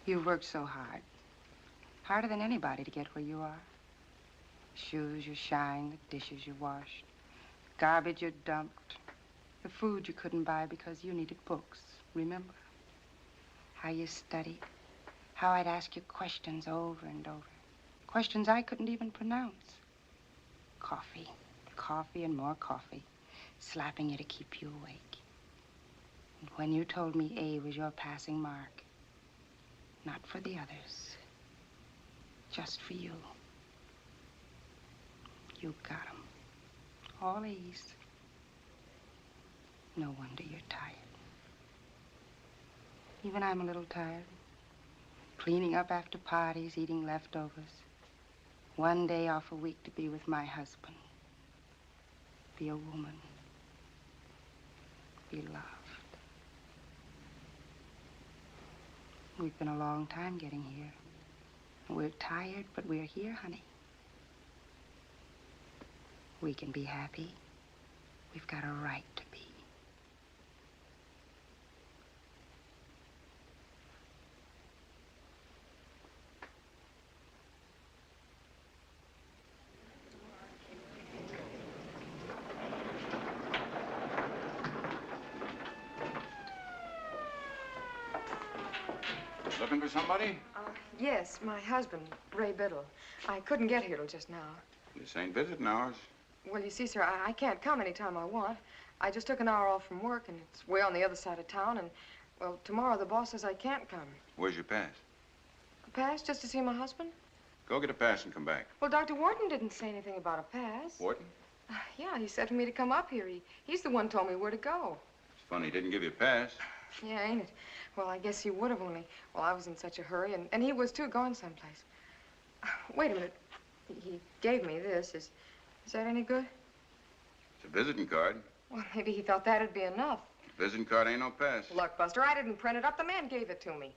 Speaker 1: You've worked so hard. Harder than anybody to get where you are. Shoes you shined, the dishes you washed, garbage you dumped, the food you couldn't buy because you needed books, remember? How you studied, how I'd ask you questions over and over, questions I couldn't even pronounce. Coffee, coffee and more coffee, slapping you to keep you awake. And when you told me A was your passing mark, not for the others, just for you. You got 'em. All A's. No wonder you're tired. Even I'm a little tired. Cleaning up after parties, eating leftovers. One day off a week to be with my husband. Be a woman. Be loved. We've been a long time getting here. We're tired, but we're here, honey. We can be happy. We've got a right to be.
Speaker 7: Looking for somebody?
Speaker 15: Yes, my husband, Ray Biddle. I couldn't get here till just now.
Speaker 7: This ain't visiting hours.
Speaker 15: Well, you see, sir, I can't come anytime I want. I just took an hour off from work, and it's way on the other side of town, and, well, tomorrow the boss says I can't come.
Speaker 7: Where's your pass?
Speaker 15: A pass just to see my husband?
Speaker 7: Go get a pass and come back.
Speaker 15: Well, Dr. Wharton didn't say anything about a pass.
Speaker 7: Wharton?
Speaker 15: Yeah, he said for me to come up here. He's the one told me where to go.
Speaker 7: It's funny, he didn't give you a pass.
Speaker 15: Yeah, ain't it? Well, I guess he would have only, well, I was in such a hurry, and he was, too, going someplace. Wait a minute. He gave me this. Is that any good?
Speaker 7: It's a visiting card.
Speaker 15: Well, maybe he thought that'd be enough.
Speaker 7: Visiting card ain't no pass.
Speaker 15: Look, Buster, I didn't print it up. The man gave it to me.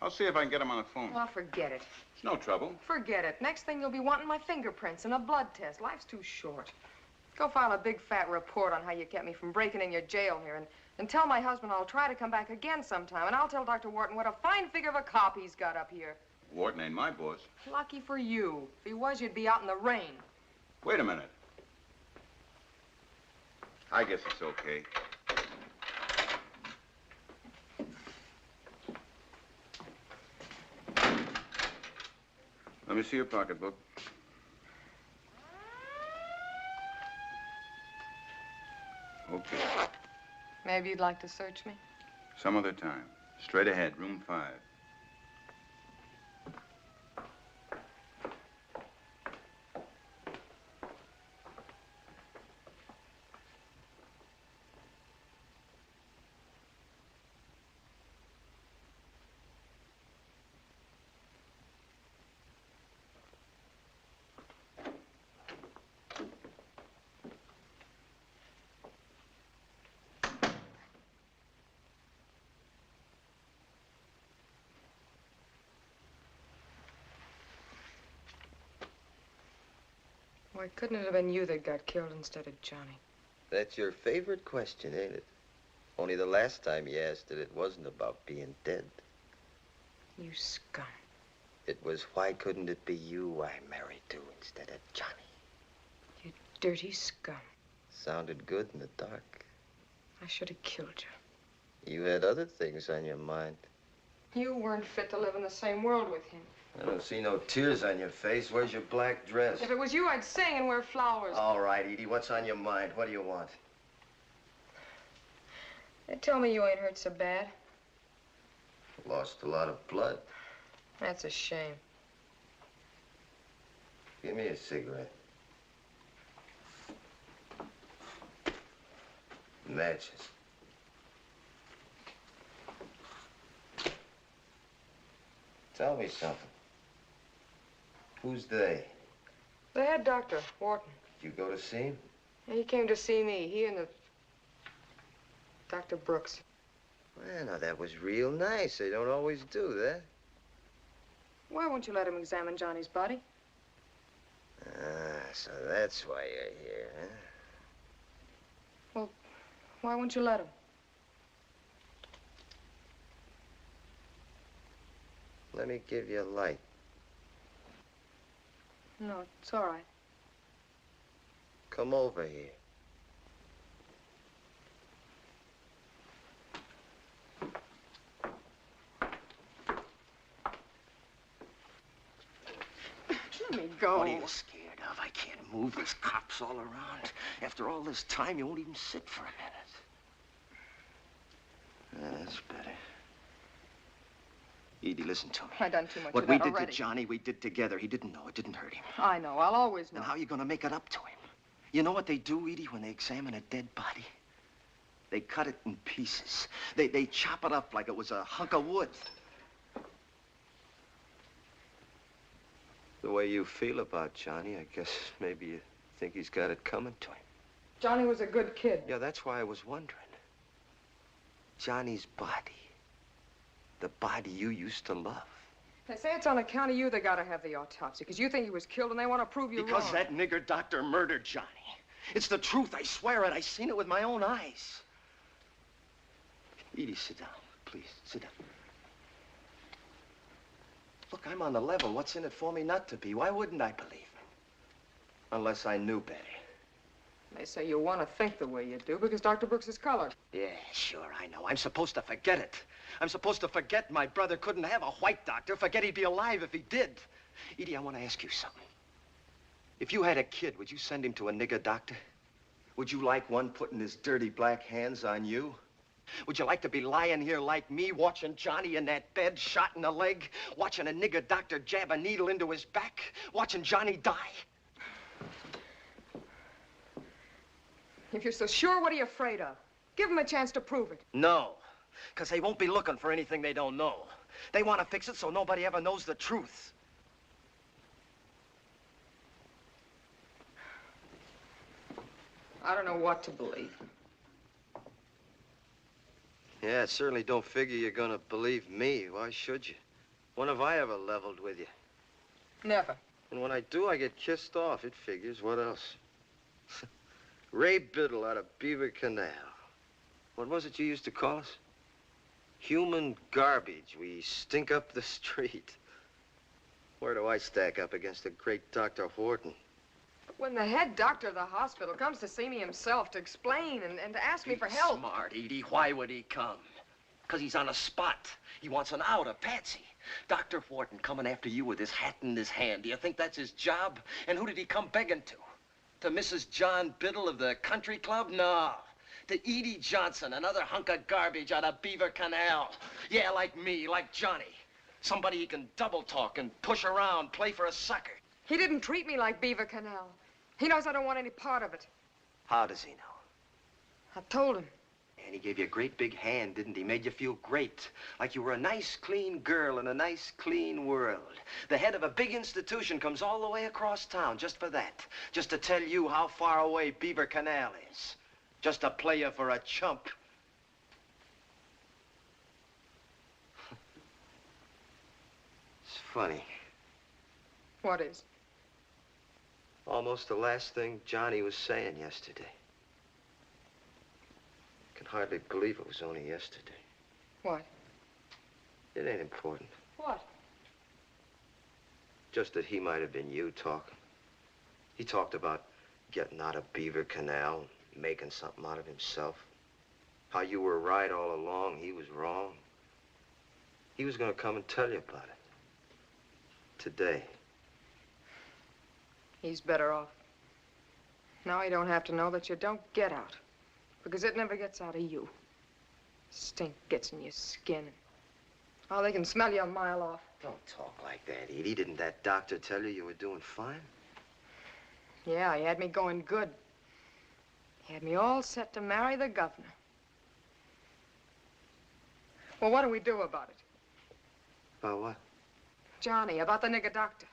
Speaker 7: I'll see if I can get him on the phone.
Speaker 15: Well, forget it.
Speaker 7: It's no trouble.
Speaker 15: Forget it. Next thing you'll be wanting my fingerprints and a blood test. Life's too short. Go file a big fat report on how you kept me from breaking in your jail here, and tell my husband I'll try to come back again sometime, and I'll tell Dr. Wharton what a fine figure of a cop he's got up here.
Speaker 7: Wharton ain't my boss.
Speaker 15: Lucky for you. If he was, you'd be out in the rain.
Speaker 7: Wait a minute. I guess it's okay. Let me see your pocketbook. Okay.
Speaker 15: Maybe you'd like to search me?
Speaker 7: Some other time. Straight ahead, room 5.
Speaker 15: Why couldn't it have been you that got killed instead of Johnny?
Speaker 10: That's your favorite question, ain't it? Only the last time you asked it, it wasn't about being dead.
Speaker 15: You scum.
Speaker 10: It was, why couldn't it be you I married to instead of Johnny?
Speaker 15: You dirty scum.
Speaker 10: Sounded good in the dark.
Speaker 15: I should have killed you.
Speaker 10: You had other things on your mind.
Speaker 15: You weren't fit to live in the same world with him.
Speaker 10: I don't see no tears on your face. Where's your black dress?
Speaker 15: If it was you, I'd sing and wear flowers.
Speaker 10: All right, Edie, what's on your mind? What do you want?
Speaker 15: They tell me you ain't hurt so bad.
Speaker 10: Lost a lot of blood.
Speaker 15: That's a shame.
Speaker 10: Give me a cigarette. Matches. Tell me something. Who's they?
Speaker 15: The head doctor, Wharton.
Speaker 10: Did you go to see him?
Speaker 15: He came to see me. He and the Dr. Brooks.
Speaker 10: Well, now, that was real nice. They don't always do that.
Speaker 15: Why won't you let him examine Johnny's body?
Speaker 10: Ah, so that's why you're here, huh?
Speaker 15: Well, why won't you let him?
Speaker 10: Let me give you a light.
Speaker 15: No, it's all right.
Speaker 10: Come over here.
Speaker 15: Let me go.
Speaker 12: What are you scared of? I can't move. There's cops all around. After all this time, you won't even sit for a minute.
Speaker 10: That's better. Edie, listen to me.
Speaker 15: I done too much
Speaker 12: What
Speaker 15: of
Speaker 12: we
Speaker 15: that
Speaker 12: did
Speaker 15: already.
Speaker 12: to Johnny, we did together. He didn't know. It didn't hurt him.
Speaker 15: I know. I'll always know.
Speaker 12: And how are you going to make it up to him? You know what they do, Edie, when they examine a dead body? They cut it in pieces. They chop it up like it was a hunk of wood.
Speaker 10: The way you feel about Johnny, I guess maybe you think he's got it coming to him.
Speaker 15: Johnny was a good kid.
Speaker 10: Yeah, that's why I was wondering. Johnny's body. The body you used to love.
Speaker 15: They say it's on account of you they gotta have the autopsy, because you think he was killed and they want to prove you wrong.
Speaker 12: Because that nigger doctor murdered Johnny. It's the truth, I swear it. I seen it with my own eyes.
Speaker 10: Edie, sit down. Please, sit down. Look, I'm on the level. What's in it for me not to be? Why wouldn't I believe him? Unless I knew better.
Speaker 15: They say you want to think the way you do because Dr. Brooks is colored.
Speaker 12: Yeah, sure, I know. I'm supposed to forget it. I'm supposed to forget my brother couldn't have a white doctor, forget he'd be alive if he did. Edie, I want to ask you something. If you had a kid, would you send him to a nigger doctor? Would you like one putting his dirty black hands on you? Would you like to be lying here like me, watching Johnny in that bed, shot in the leg, watching a nigger doctor jab a needle into his back, watching Johnny die?
Speaker 15: If you're so sure, what are you afraid of? Give them a chance to prove it.
Speaker 12: No, because they won't be looking for anything they don't know. They want to fix it so nobody ever knows the truth.
Speaker 15: I don't know what to believe.
Speaker 10: Yeah, it certainly don't figure you're gonna believe me. Why should you? When have I ever leveled with you?
Speaker 15: Never.
Speaker 10: And when I do, I get kissed off. It figures. What else? Ray Biddle out of Beaver Canal. What was it you used to call us? Human garbage. We stink up the street. Where do I stack up against the great Dr. Horton?
Speaker 15: When the head doctor of the hospital comes to see me himself to explain and to ask me for help.
Speaker 12: Smart, Edie. Why would he come? Because he's on a spot. He wants an out, a patsy. Dr. Horton coming after you with his hat in his hand. Do you think that's his job? And who did he come begging to? To Mrs. John Biddle of the country club? No. To Edie Johnson, another hunk of garbage out of Beaver Canal. Yeah, like me, like Johnny. Somebody he can double talk and push around, play for a sucker.
Speaker 15: He didn't treat me like Beaver Canal. He knows I don't want any part of it.
Speaker 10: How does he know?
Speaker 15: I told him.
Speaker 10: And he gave you a great big hand, didn't he? Made you feel great. Like you were a nice, clean girl in a nice, clean world. The head of a big institution comes all the way across town just for that. Just to tell you how far away Beaver Canal is. Just to play you for a chump. It's funny.
Speaker 15: What is?
Speaker 10: Almost the last thing Johnny was saying yesterday. I can hardly believe it was only yesterday.
Speaker 15: What?
Speaker 10: It ain't important.
Speaker 15: What?
Speaker 10: Just that he might have been you talking. He talked about getting out of Beaver Canal, making something out of himself. How you were right all along, he was wrong. He was gonna come and tell you about it. Today.
Speaker 15: He's better off. Now he don't have to know that you don't get out. Because it never gets out of you. Stink gets in your skin. Oh, they can smell you a mile off.
Speaker 10: Don't talk like that, Edie. Didn't that doctor tell you you were doing fine?
Speaker 15: Yeah, he had me going good. He had me all set to marry the governor. Well, what do we do about it?
Speaker 10: About what?
Speaker 15: Johnny, about the nigger doctor.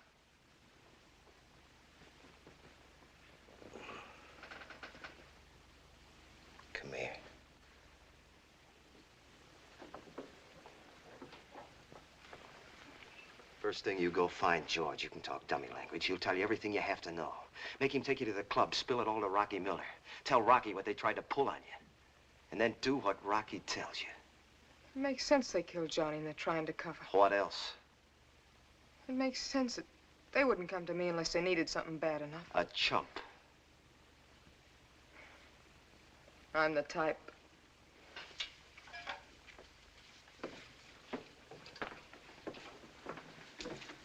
Speaker 10: Come here. First thing, you go find George. You can talk dummy language. He'll tell you everything you have to know. Make him take you to the club. Spill it all to Rocky Miller. Tell Rocky what they tried to pull on you. And then do what Rocky tells you.
Speaker 15: It makes sense they killed Johnny and they're trying to cover.
Speaker 10: What else?
Speaker 15: It makes sense that they wouldn't come to me unless they needed something bad enough.
Speaker 10: A chump.
Speaker 15: I'm the type.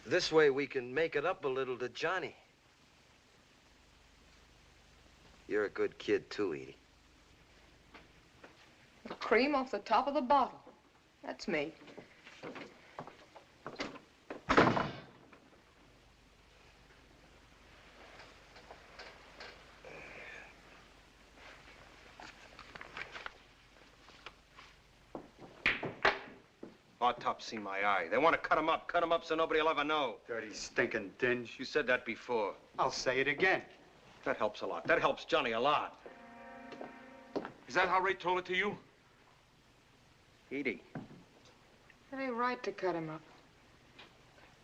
Speaker 10: This way we can make it up a little to Johnny. You're a good kid too, Edie.
Speaker 15: The cream off the top of the bottle. That's me.
Speaker 4: autopsy my eye. They want to cut him up so nobody will ever know.
Speaker 19: Dirty, stinking dinge.
Speaker 4: You said that before.
Speaker 19: I'll say it again.
Speaker 4: That helps a lot. That helps Johnny a lot.
Speaker 3: Is that how Ray told it to you?
Speaker 4: Edie.
Speaker 15: It ain't right to cut him up.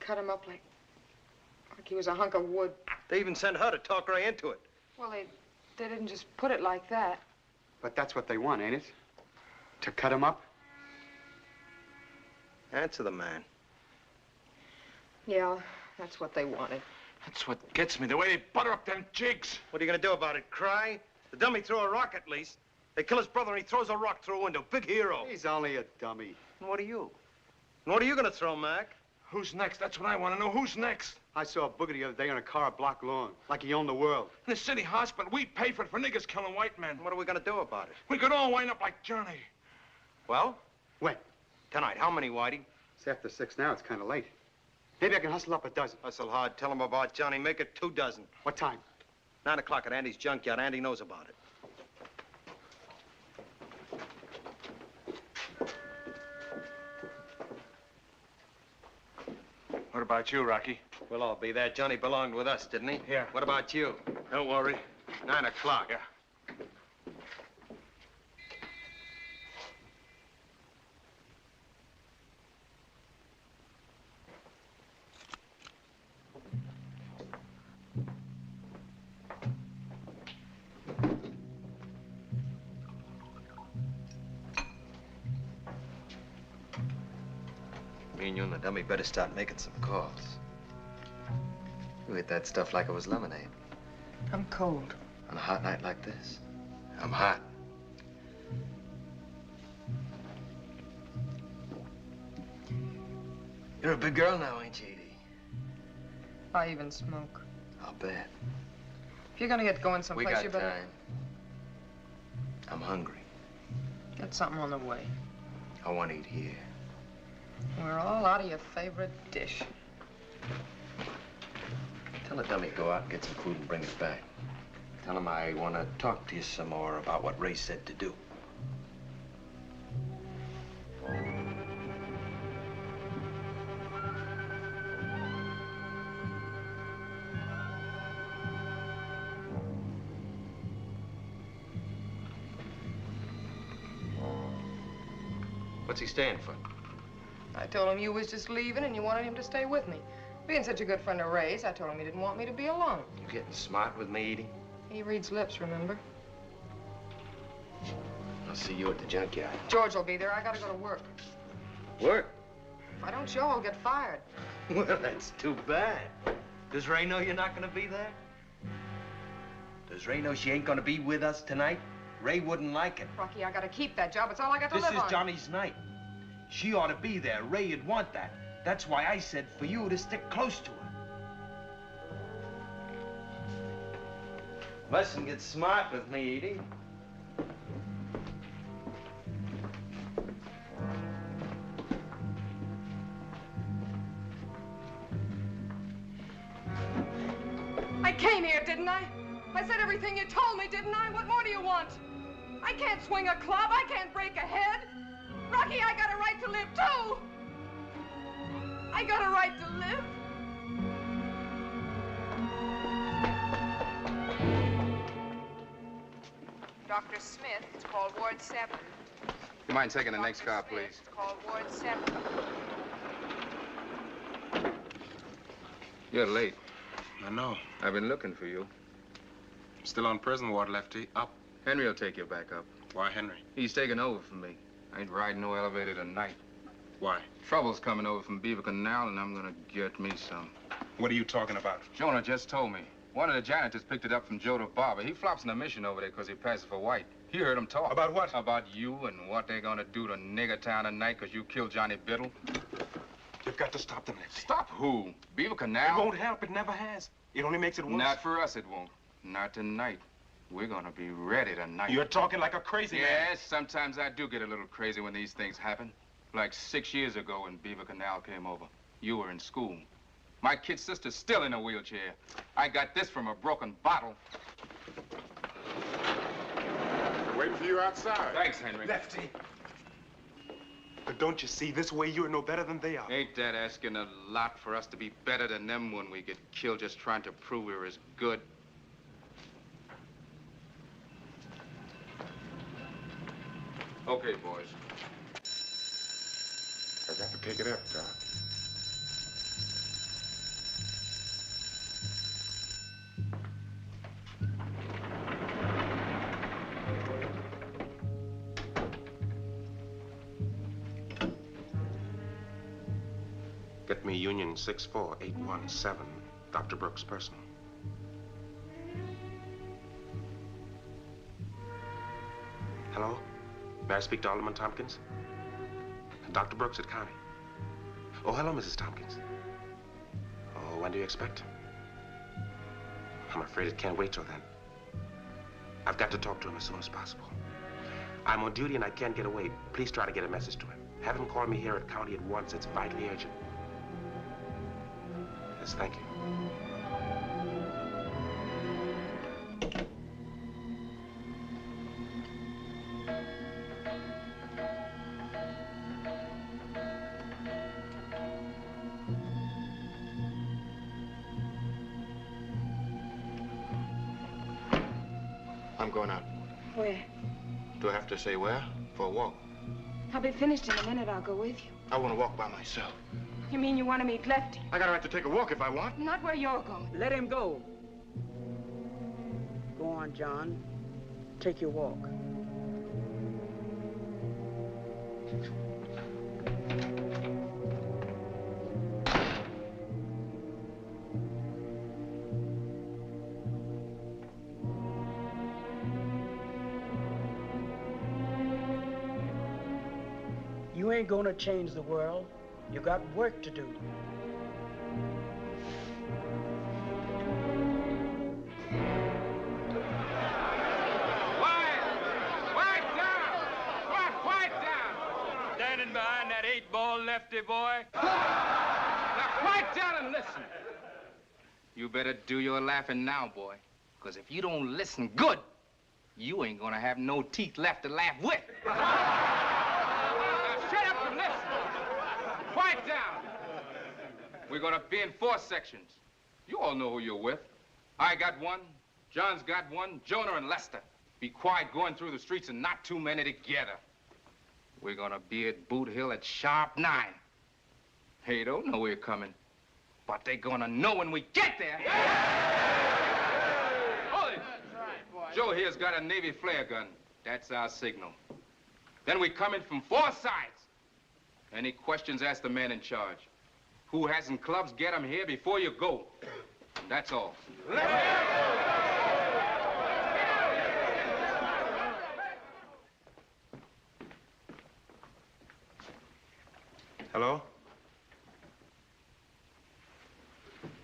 Speaker 15: Cut him up like he was a hunk of wood.
Speaker 4: They even sent her to talk Ray into it.
Speaker 15: Well, they didn't just put it like that.
Speaker 19: But that's what they want, ain't it? To cut him up?
Speaker 4: Answer the man.
Speaker 15: Yeah, that's what they wanted.
Speaker 3: That's what gets me, the way they butter up them jigs.
Speaker 4: What are you gonna do about it, cry? The dummy threw a rock at least. They kill his brother and he throws a rock through a window. Big hero.
Speaker 19: He's only a dummy.
Speaker 4: And what are you? And what are you gonna throw, Mac?
Speaker 3: Who's next? That's what I want to know. Who's next?
Speaker 19: I saw a booger the other day on a car a block long, like he owned the world.
Speaker 3: In the city hospital, we pay for it for niggers killing white men.
Speaker 4: What are we gonna do about it?
Speaker 3: We could all wind up like Johnny.
Speaker 4: Well?
Speaker 19: When?
Speaker 4: Tonight. How many, Whitey?
Speaker 19: It's after 6 now. It's kind of late. Maybe I can hustle up a dozen.
Speaker 4: Hustle hard. Tell him about Johnny. Make it 2 dozen.
Speaker 19: What time?
Speaker 4: 9 o'clock at Andy's junkyard. Andy knows about it.
Speaker 3: What about you, Rocky?
Speaker 4: We'll all be there. Johnny belonged with us, didn't he?
Speaker 3: Yeah.
Speaker 4: What about you?
Speaker 3: Don't worry.
Speaker 4: 9 o'clock.
Speaker 3: Yeah.
Speaker 10: Me and you and the dummy better start making some calls. You hit that stuff like it was lemonade.
Speaker 15: I'm cold.
Speaker 10: On a hot night like this, I'm hot. You're a big girl now, ain't you, Edie?
Speaker 15: I even smoke.
Speaker 10: I'll bet.
Speaker 15: If you're gonna get going someplace,
Speaker 10: We got
Speaker 15: you better...
Speaker 10: time. I'm hungry.
Speaker 15: Get something on the way.
Speaker 10: I want to eat here.
Speaker 15: We're all out of your favorite dish.
Speaker 10: Tell the dummy go out and get some food and bring it back. Tell him I want to talk to you some more about what Ray said to do.
Speaker 4: What's he staying for?
Speaker 15: I told him you was just leaving and you wanted him to stay with me. Being such a good friend of Ray's, I told him he didn't want me to be alone.
Speaker 10: You getting smart with me, Edie?
Speaker 15: He reads lips, remember?
Speaker 10: I'll see you at the junkyard.
Speaker 15: George will be there. I gotta go to work.
Speaker 10: Work?
Speaker 15: If I don't show, I'll get fired.
Speaker 4: Well, that's too bad. Does Ray know you're not gonna be there? Does Ray know she ain't gonna be with us tonight? Ray wouldn't like it.
Speaker 15: Rocky, I gotta keep that job. It's all I got to live on.
Speaker 4: This is Johnny's night. She ought to be there. Ray'd want that. That's why I said for you to stick close to her. Mustn't get smart with me, Edie.
Speaker 15: I came here, didn't I? I said everything you told me, didn't I? What more do you want? I can't swing a club. I can't break a head. Rocky, I got a right to live, too. I got a right to live.
Speaker 5: Dr. Smith, call Ward 7.
Speaker 9: You mind taking the next car, please?
Speaker 5: Call Ward 7.
Speaker 9: You're late.
Speaker 3: I know.
Speaker 9: I've been looking for you.
Speaker 3: Still on prison ward, Lefty. Up.
Speaker 9: Henry will take you back up.
Speaker 3: Why, Henry?
Speaker 9: He's taking over from me. I ain't riding no elevator tonight.
Speaker 3: Why?
Speaker 9: Trouble's coming over from Beaver Canal, and I'm gonna get me some.
Speaker 3: What are you talking about?
Speaker 9: Jonah just told me. One of the janitors picked it up from Joe the barber. He flops in the mission over there because he passes for white. He heard him talk.
Speaker 3: About what?
Speaker 9: About you and what they're gonna do to Nigger Town tonight because you killed Johnny Biddle.
Speaker 3: You've got to stop them, Lefty.
Speaker 9: Stop who? Beaver Canal?
Speaker 3: It won't help. It never has. It only makes it worse.
Speaker 9: Not for us, it won't. Not tonight. We're gonna be ready tonight.
Speaker 3: You're talking like a crazy man.
Speaker 9: Yes, sometimes I do get a little crazy when these things happen. Like 6 years ago when Beaver Canal came over. You were in school. My kid sister's still in a wheelchair. I got this from a broken bottle.
Speaker 3: Waiting for you outside.
Speaker 9: Thanks, Henry.
Speaker 3: Lefty.
Speaker 13: But don't you see, this way you're no better than they are.
Speaker 9: Ain't that asking a lot for us to be better than them when we get killed just trying to prove we were as good? Okay, boys.
Speaker 13: I got to pick it up, Doc. Get me Union 64817, Dr. Brooks' personal. Hello? May I speak to Alderman Tompkins? Dr. Brooks at County. Oh, hello, Mrs. Tompkins. Oh, when do you expect? I'm afraid it can't wait till then. I've got to talk to him as soon as possible. I'm on duty and I can't get away. Please try to get a message to him. Have him call me here at County at once. It's vitally urgent. Yes, thank you. I'm going out.
Speaker 1: Where?
Speaker 13: Do I have to say where? For a walk.
Speaker 1: I'll be finished in a minute. I'll go with you.
Speaker 13: I want to walk by myself.
Speaker 1: You mean you want to meet Lefty?
Speaker 13: I got a right to take a walk if I want.
Speaker 1: Not where you're going.
Speaker 17: Let him go. Go on, John. Take your walk. You ain't gonna change the world. You got work to do.
Speaker 9: Standing behind that 8-ball Lefty boy. Now quiet down and listen. You better do your laughing now, boy. Because if you don't listen good, you ain't gonna have no teeth left to laugh with. Now shut up and listen. Quiet down. We're gonna be in 4 sections. You all know who you're with. I got one, John's got one, Jonah and Lester. Be quiet going through the streets and not too many together. We're gonna be at Boot Hill at sharp 9. They don't know we're coming, but they're gonna know when we get there. Hold it. Joe here's got a Navy flare gun. That's our signal. Then we come in from 4 sides. Any questions, ask the man in charge. Who hasn't clubs, get them here before you go. That's all.
Speaker 13: Hello?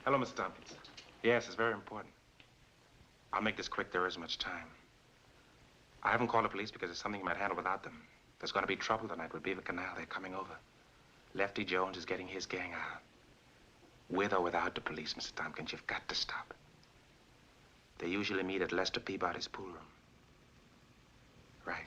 Speaker 13: Hello, Mr. Tompkins. Yes, it's very important. I'll make this quick. There isn't much time. I haven't called the police because it's something you might handle without them. There's going to be trouble tonight with Beaver Canal. They're coming over. Lefty Jones is getting his gang out. With or without the police, Mr. Tompkins, you've got to stop it. They usually meet at Lester Peabody's pool room. Right.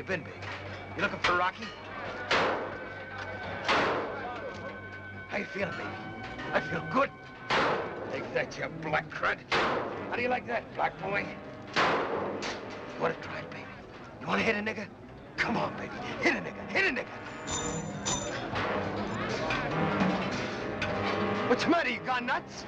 Speaker 20: been, Big? You looking for Rocky? How you feeling, baby? I feel good. Take that, you black crud? How do you like that, black boy? You want to try it, baby? You want to hit a nigga? Come on, baby. Hit a nigga. Hit a nigga. What's the matter? You gone nuts?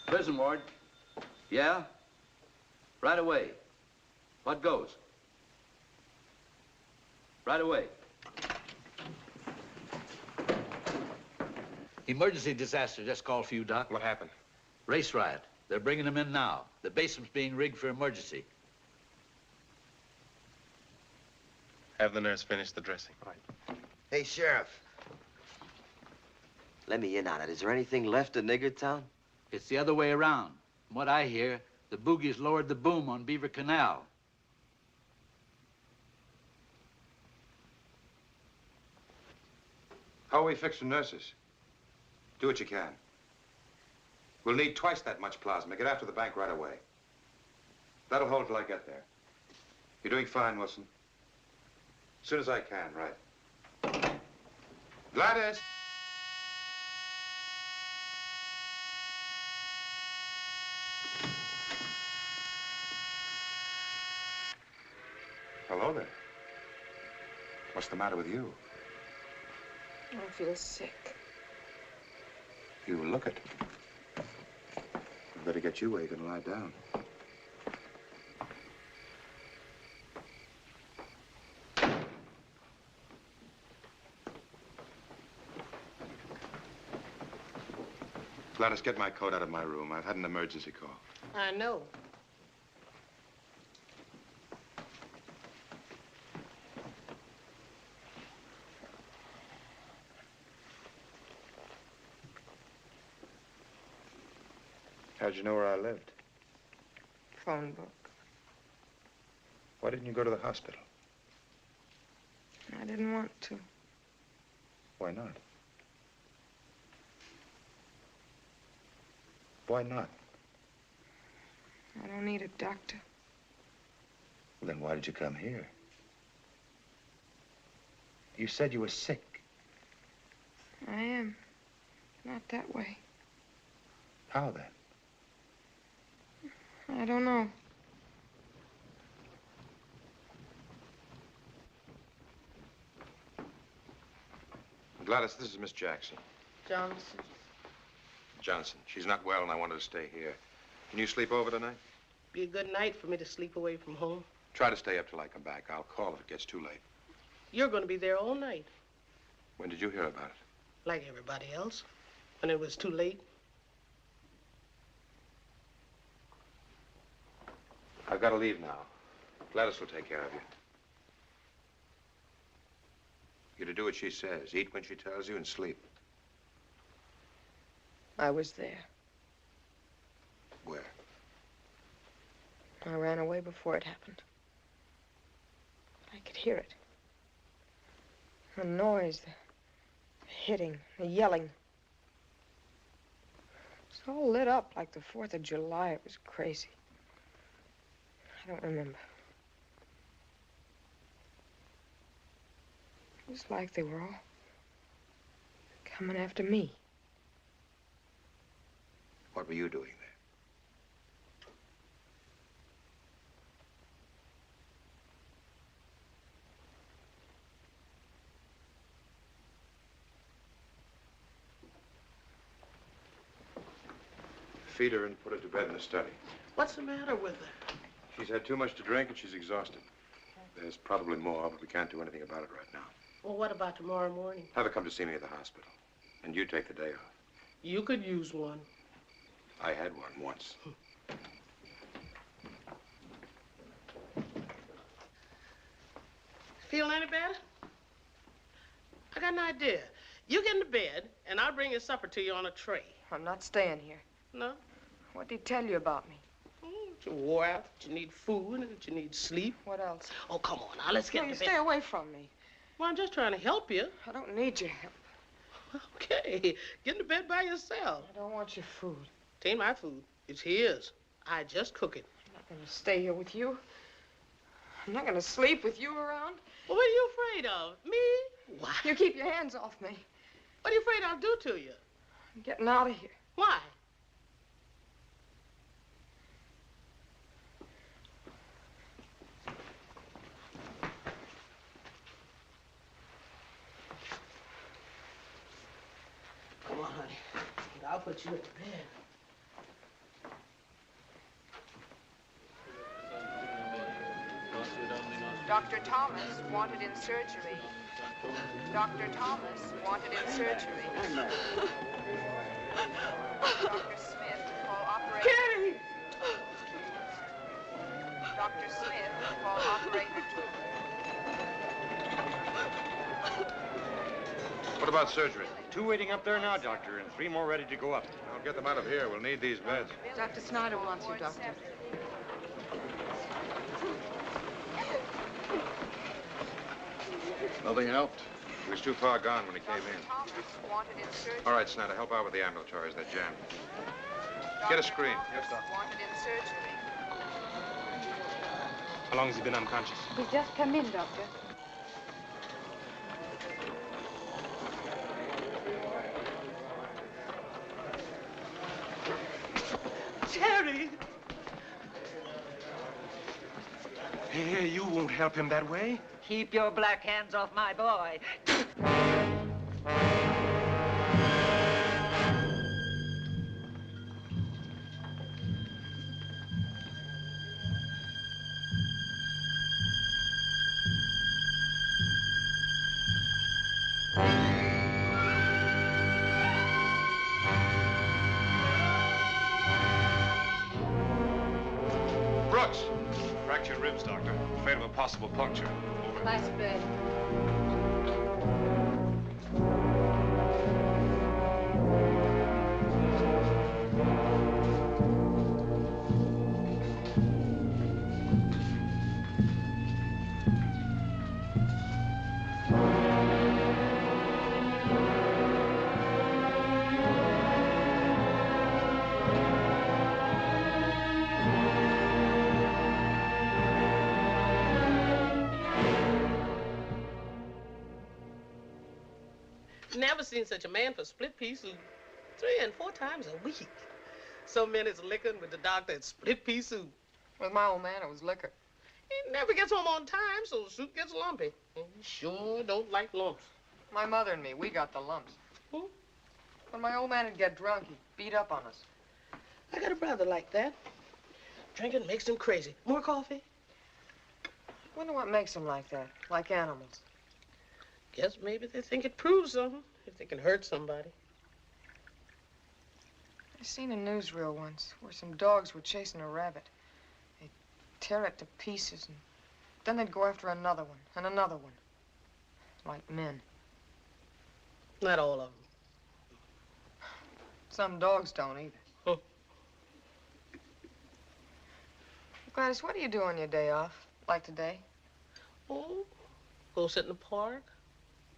Speaker 11: Prison ward. Yeah? Right away. What goes? Right away. Emergency disaster just called for you, Doc.
Speaker 13: What happened?
Speaker 11: Race riot. They're bringing them in now. The basement's being rigged for emergency.
Speaker 13: Have the nurse finish the dressing.
Speaker 10: Right. Hey, Sheriff. Let me in on it. Is there anything left in Nigger Town?
Speaker 11: It's the other way around. From what I hear, the boogies lowered the boom on Beaver Canal.
Speaker 4: How will we fix the nurses? Do what you can. We'll need twice that much plasma. Get after the bank right away. That'll hold till I get there. You're doing fine, Wilson. As soon as I can, right. Gladys! Hello there. What's the matter with you?
Speaker 15: I feel sick.
Speaker 4: You look it. I'd better get you where you can lie down. Gladys, get my coat out of my room. I've had an emergency call.
Speaker 15: I know.
Speaker 4: How'd you know where I lived?
Speaker 15: Phone book.
Speaker 4: Why didn't you go to the hospital?
Speaker 15: I didn't want to.
Speaker 4: Why not? Why not?
Speaker 15: I don't need a doctor.
Speaker 4: Well, then why did you come here? You said you were sick.
Speaker 15: I am. Not that way.
Speaker 4: How then?
Speaker 15: I don't know.
Speaker 4: Gladys, this is Miss Jackson.
Speaker 15: Johnson.
Speaker 4: Johnson. She's not well, and I want her to stay here. Can you sleep over tonight?
Speaker 21: Be a good night for me to sleep away from home.
Speaker 4: Try to stay up till I come back. I'll call if it gets too late.
Speaker 21: You're going to be there all night.
Speaker 4: When did you hear about it?
Speaker 21: Like everybody else. When it was too late.
Speaker 4: I've got to leave now. Gladys will take care of you. You're to do what she says. Eat when she tells you and sleep.
Speaker 15: I was there.
Speaker 4: Where?
Speaker 15: I ran away before it happened. I could hear it. The noise, the hitting, the yelling. It's all lit up like the 4th of July. It was crazy. I don't remember. It was like they were all coming after me.
Speaker 4: What were you doing there? Feed her and put her to bed in the study.
Speaker 21: What's the matter with her?
Speaker 4: She's had too much to drink and she's exhausted. There's probably more, but we can't do anything about it right now.
Speaker 21: Well, what about tomorrow morning?
Speaker 4: Have her come to see me at the hospital. And you take the day off.
Speaker 21: You could use one.
Speaker 4: I had one once.
Speaker 21: Feeling any better? I got an idea. You get into bed, and I'll bring your supper to you on a tray.
Speaker 15: I'm not staying here.
Speaker 21: No?
Speaker 15: What did he tell you about me?
Speaker 21: That you wore out, that you need food, and that you need sleep.
Speaker 15: What else?
Speaker 21: Oh, come on now, let's get
Speaker 15: No, you
Speaker 21: to bed.
Speaker 15: stay away from me.
Speaker 21: Well, I'm just trying to help you.
Speaker 15: I don't need your help.
Speaker 21: Okay, get into bed by yourself.
Speaker 15: I don't want your food.
Speaker 21: It ain't my food. It's his. I just cook it.
Speaker 15: I'm not going to stay here with you. I'm not going to sleep with you around.
Speaker 21: Well, what are you afraid of? Me?
Speaker 15: Why? You keep your hands off me.
Speaker 21: What are you afraid I'll do to you?
Speaker 15: I'm getting out of here.
Speaker 21: Why? Come on, honey. I'll put you in bed.
Speaker 5: Dr. Thomas wanted in surgery. Dr. Thomas wanted in surgery. Dr. Smith, call operator.
Speaker 15: Kitty!
Speaker 5: Dr. Smith, call operator 2.
Speaker 4: What about surgery?
Speaker 19: 2 waiting up there now, Doctor, and 3 more ready to go up.
Speaker 4: I'll get them out of here. We'll need these beds.
Speaker 1: Dr. Snyder wants you, Doctor.
Speaker 2: Nothing helped.
Speaker 4: He was too far gone when he came in.
Speaker 5: Thomas wanted in surgery.
Speaker 4: All right, Snyder, help out with the ambulatories. They're jammed. Get a screen.
Speaker 5: Yes, sir. Wanted in surgery.
Speaker 3: How long has he been unconscious?
Speaker 1: He's just come in, Doctor.
Speaker 21: Jerry!
Speaker 3: Hey, you won't help him that way.
Speaker 6: Keep your black hands off my boy.
Speaker 4: Brooks! Fractured ribs, Doctor. Afraid of a possible puncture. Over.
Speaker 1: Nice bed.
Speaker 21: Never seen such a man for split peas 3 and 4 times a week. Some men it's liquor, and with the doctor, it's split pea soup.
Speaker 15: With my old man, it was liquor.
Speaker 21: He never gets home on time, so the soup gets lumpy. And he sure don't like lumps.
Speaker 15: My mother and me, we got the lumps.
Speaker 21: Hmm?
Speaker 15: When my old man would get drunk, he'd beat up on us.
Speaker 21: I got a brother like that. Drinking makes him crazy. More coffee?
Speaker 15: Wonder what makes them like that, like animals.
Speaker 21: Guess maybe they think it proves something, if they can hurt somebody.
Speaker 15: I seen a newsreel once where some dogs were chasing a rabbit. They'd tear it to pieces, and then they'd go after another one, and another one. Like men.
Speaker 21: Not all of them.
Speaker 15: Some dogs don't either.
Speaker 21: Huh.
Speaker 15: Gladys, what do you do on your day off? Like today?
Speaker 21: Oh, go sit in the park.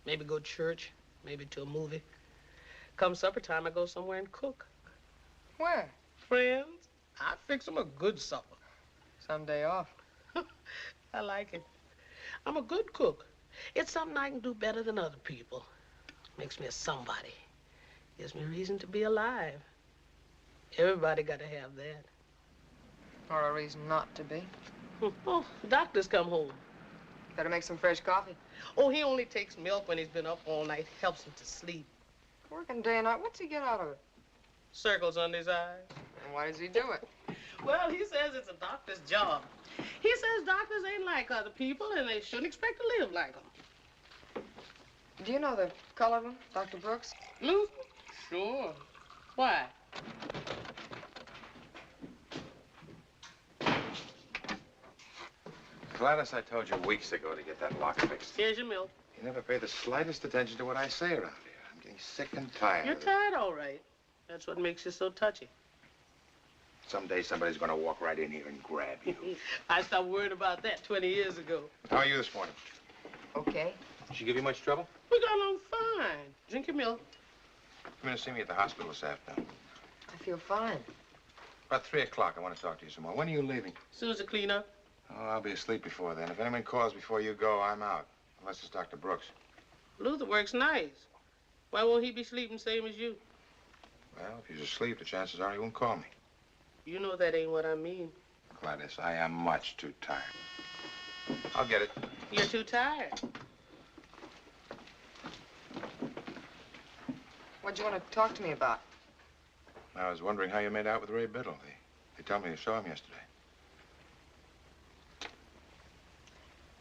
Speaker 21: Maybe go to church. Maybe to a movie. Come supper time, I go somewhere and cook.
Speaker 15: Where?
Speaker 21: Friends, I fix them a good supper.
Speaker 15: Some day off.
Speaker 21: I like it. I'm a good cook. It's something I can do better than other people. Makes me a somebody. Gives me a reason to be alive. Everybody got to have that.
Speaker 15: Or a reason not to be.
Speaker 21: Oh, doctor's come home.
Speaker 15: Better make some fresh coffee.
Speaker 21: Oh, he only takes milk when he's been up all night. Helps him to sleep.
Speaker 15: Working day and night. What's he get out of it?
Speaker 21: Circles under his eyes.
Speaker 15: And why does he do it?
Speaker 21: Well, he says it's a doctor's job. He says doctors ain't like other people, and they shouldn't expect to live like them.
Speaker 15: Do you know the colored one, Dr. Brooks?
Speaker 21: Luther? Sure. Why?
Speaker 4: Gladys, I told you weeks ago to get that lock fixed.
Speaker 21: Here's your milk.
Speaker 4: You never pay the slightest attention to what I say around here. I'm getting sick and tired.
Speaker 21: You're tired, all right. That's what makes you so touchy.
Speaker 4: Someday somebody's going to walk right in here and grab you.
Speaker 21: I stopped worrying about that 20 years ago.
Speaker 4: How are you this morning?
Speaker 15: Okay.
Speaker 4: Did she give you much trouble?
Speaker 21: We got along fine. Drink your milk.
Speaker 4: Come in to see me at the hospital this afternoon.
Speaker 15: I feel fine.
Speaker 4: About 3 o'clock, I want to talk to you some more. When are you leaving?
Speaker 21: As soon as I clean up.
Speaker 4: Oh, I'll be asleep before then. If anyone calls before you go, I'm out. Unless it's Dr. Brooks.
Speaker 21: Luther works nights. Why won't he be sleeping same as you?
Speaker 4: Well, if he's asleep, the chances are he won't call me.
Speaker 21: You know that ain't what I mean.
Speaker 4: Gladys, I am much too tired. I'll get it.
Speaker 21: You're too tired.
Speaker 15: What'd you want to talk to me about?
Speaker 4: I was wondering how you made out with Ray Biddle. They told me you saw him yesterday.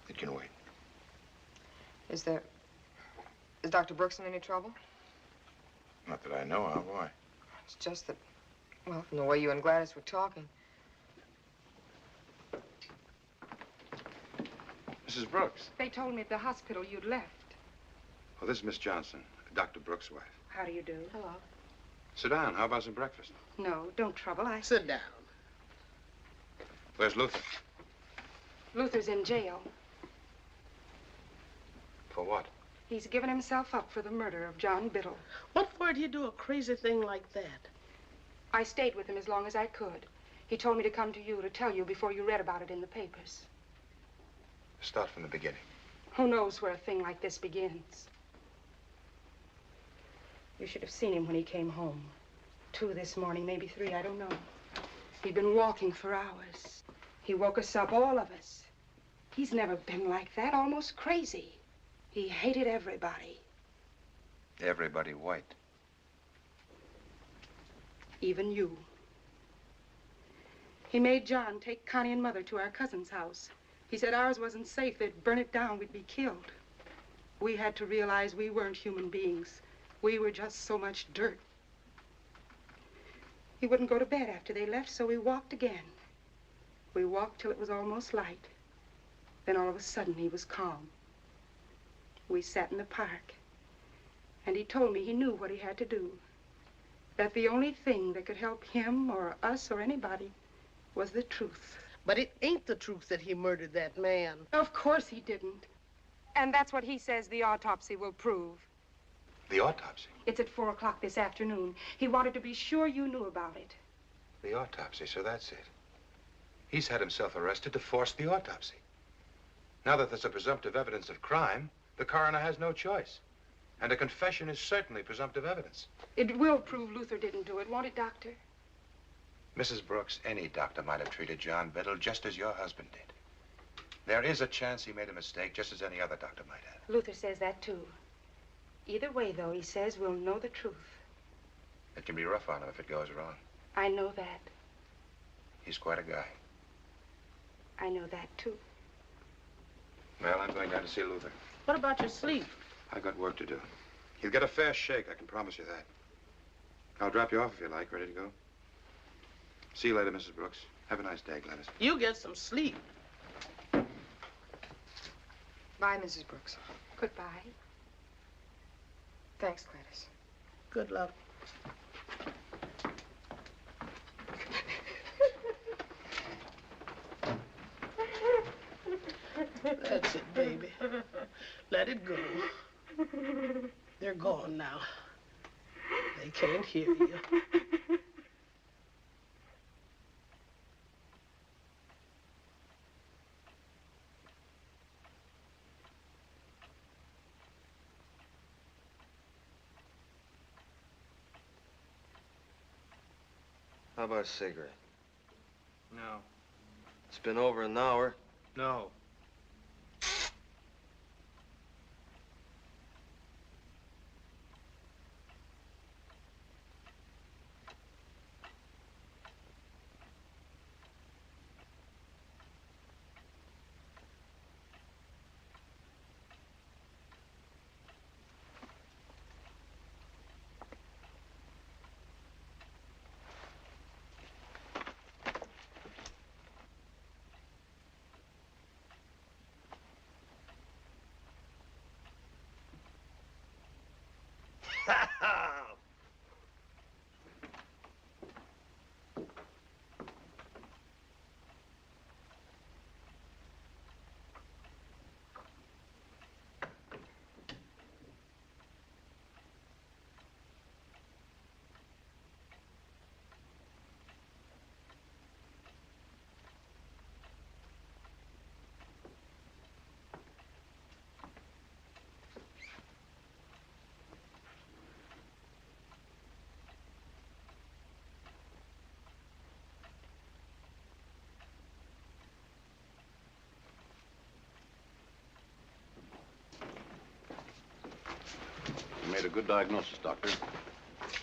Speaker 4: It can wait.
Speaker 15: Is Dr. Brooks in any trouble?
Speaker 4: Not that I know of. Why?
Speaker 15: It's just that, well, from the way you and Gladys were talking.
Speaker 7: Mrs. Brooks.
Speaker 1: They told me at the hospital you'd left.
Speaker 7: Oh, this is Miss Johnson, Dr. Brooks' wife.
Speaker 1: How do you do?
Speaker 15: Hello.
Speaker 7: Sit down. How about some breakfast?
Speaker 1: No, don't trouble.
Speaker 21: Sit down.
Speaker 4: Where's Luther?
Speaker 1: Luther's in jail.
Speaker 4: For what?
Speaker 1: He's given himself up for the murder of John Biddle.
Speaker 21: What for did he do a crazy thing like that?
Speaker 1: I stayed with him as long as I could. He told me to come to you to tell you before you read about it in the papers.
Speaker 4: Start from the beginning.
Speaker 1: Who knows where a thing like this begins? You should have seen him when he came home. 2 this morning, maybe 3, I don't know. He'd been walking for hours. He woke us up, all of us. He's never been like that, almost crazy. He hated everybody.
Speaker 4: Everybody white.
Speaker 1: Even you. He made John take Connie and Mother to our cousin's house. He said ours wasn't safe. They'd burn it down. We'd be killed. We had to realize we weren't human beings. We were just so much dirt. He wouldn't go to bed after they left, so we walked again. We walked till it was almost light. Then all of a sudden, he was calm. We sat in the park, and he told me he knew what he had to do. That the only thing that could help him or us or anybody was the truth.
Speaker 21: But it ain't the truth that he murdered that man.
Speaker 1: Of course he didn't. And that's what he says the autopsy will prove.
Speaker 4: The autopsy?
Speaker 1: It's at 4 o'clock this afternoon. He wanted to be sure you knew about it.
Speaker 4: The autopsy, so that's it. He's had himself arrested to force the autopsy. Now that there's a presumptive evidence of crime, the coroner has no choice. And a confession is certainly presumptive evidence.
Speaker 1: It will prove Luther didn't do it, won't it, Doctor?
Speaker 13: Mrs. Brooks, any doctor might have treated John Biddle just as your husband did. There is a chance he made a mistake, just as any other doctor might have.
Speaker 1: Luther says that, too. Either way, though, he says we'll know the truth.
Speaker 13: It can be rough on him if it goes wrong.
Speaker 1: I know that.
Speaker 13: He's quite a guy.
Speaker 1: I know that, too.
Speaker 13: Well, I'm going down to see Luther.
Speaker 21: What about your sleep?
Speaker 13: I got work to do. He'll get a fair shake, I can promise you that. I'll drop you off if you like. Ready to go? See you later, Mrs. Brooks. Have a nice day, Gladys.
Speaker 21: You get some sleep.
Speaker 15: Bye, Mrs. Brooks.
Speaker 1: Goodbye.
Speaker 15: Thanks, Gladys.
Speaker 21: Good luck. That's it, baby. Let it go. They're gone now. They can't hear you.
Speaker 10: How about a cigarette?
Speaker 3: No.
Speaker 10: It's been over an hour.
Speaker 3: No.
Speaker 8: You made a good diagnosis, Doctor.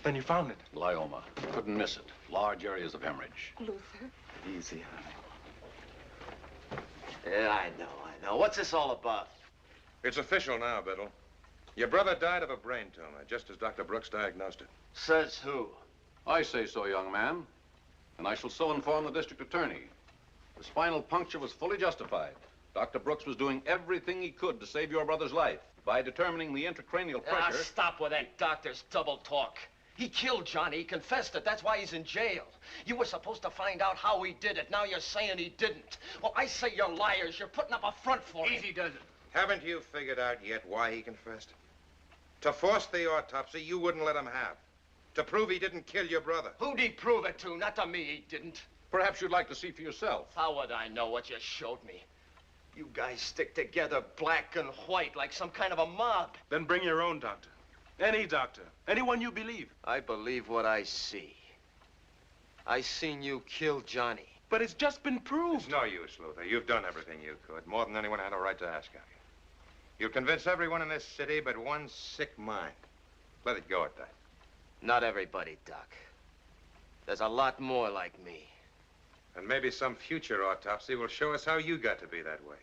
Speaker 3: Then you found it.
Speaker 8: Glioma. Couldn't miss it. Large areas of hemorrhage.
Speaker 1: Luther?
Speaker 3: Easy, honey.
Speaker 10: Yeah, I know. What's this all about?
Speaker 4: It's official now, Biddle. Your brother died of a brain tumor, just as Dr. Brooks diagnosed it.
Speaker 10: Says who?
Speaker 8: I say so, young man. And I shall so inform the district attorney. The spinal puncture was fully justified. Dr. Brooks was doing everything he could to save your brother's life by determining the intracranial pressure.
Speaker 12: Stop with that doctor's double talk. He killed Johnny. He confessed it. That's why he's in jail. You were supposed to find out how he did it. Now you're saying he didn't. Well, I say you're liars. You're putting up a front for him.
Speaker 4: Easy does it. Haven't you figured out yet why he confessed? To force the autopsy you wouldn't let him have. To prove he didn't kill your brother.
Speaker 12: Who'd he prove it to? Not to me, he didn't.
Speaker 8: Perhaps you'd like to see for yourself.
Speaker 12: How would I know what you showed me? You guys stick together black and white like some kind of a mob.
Speaker 3: Then bring your own doctor. Any doctor. Anyone you believe.
Speaker 10: I believe what I see. I seen you kill Johnny.
Speaker 3: But it's just been proved.
Speaker 4: It's no use, Luther. You've done everything you could. More than anyone had a right to ask of you. You'll convince everyone in this city but one sick mind. Let it go at that.
Speaker 10: Not everybody, Doc. There's a lot more like me.
Speaker 4: And maybe some future autopsy will show us how you got to be that way.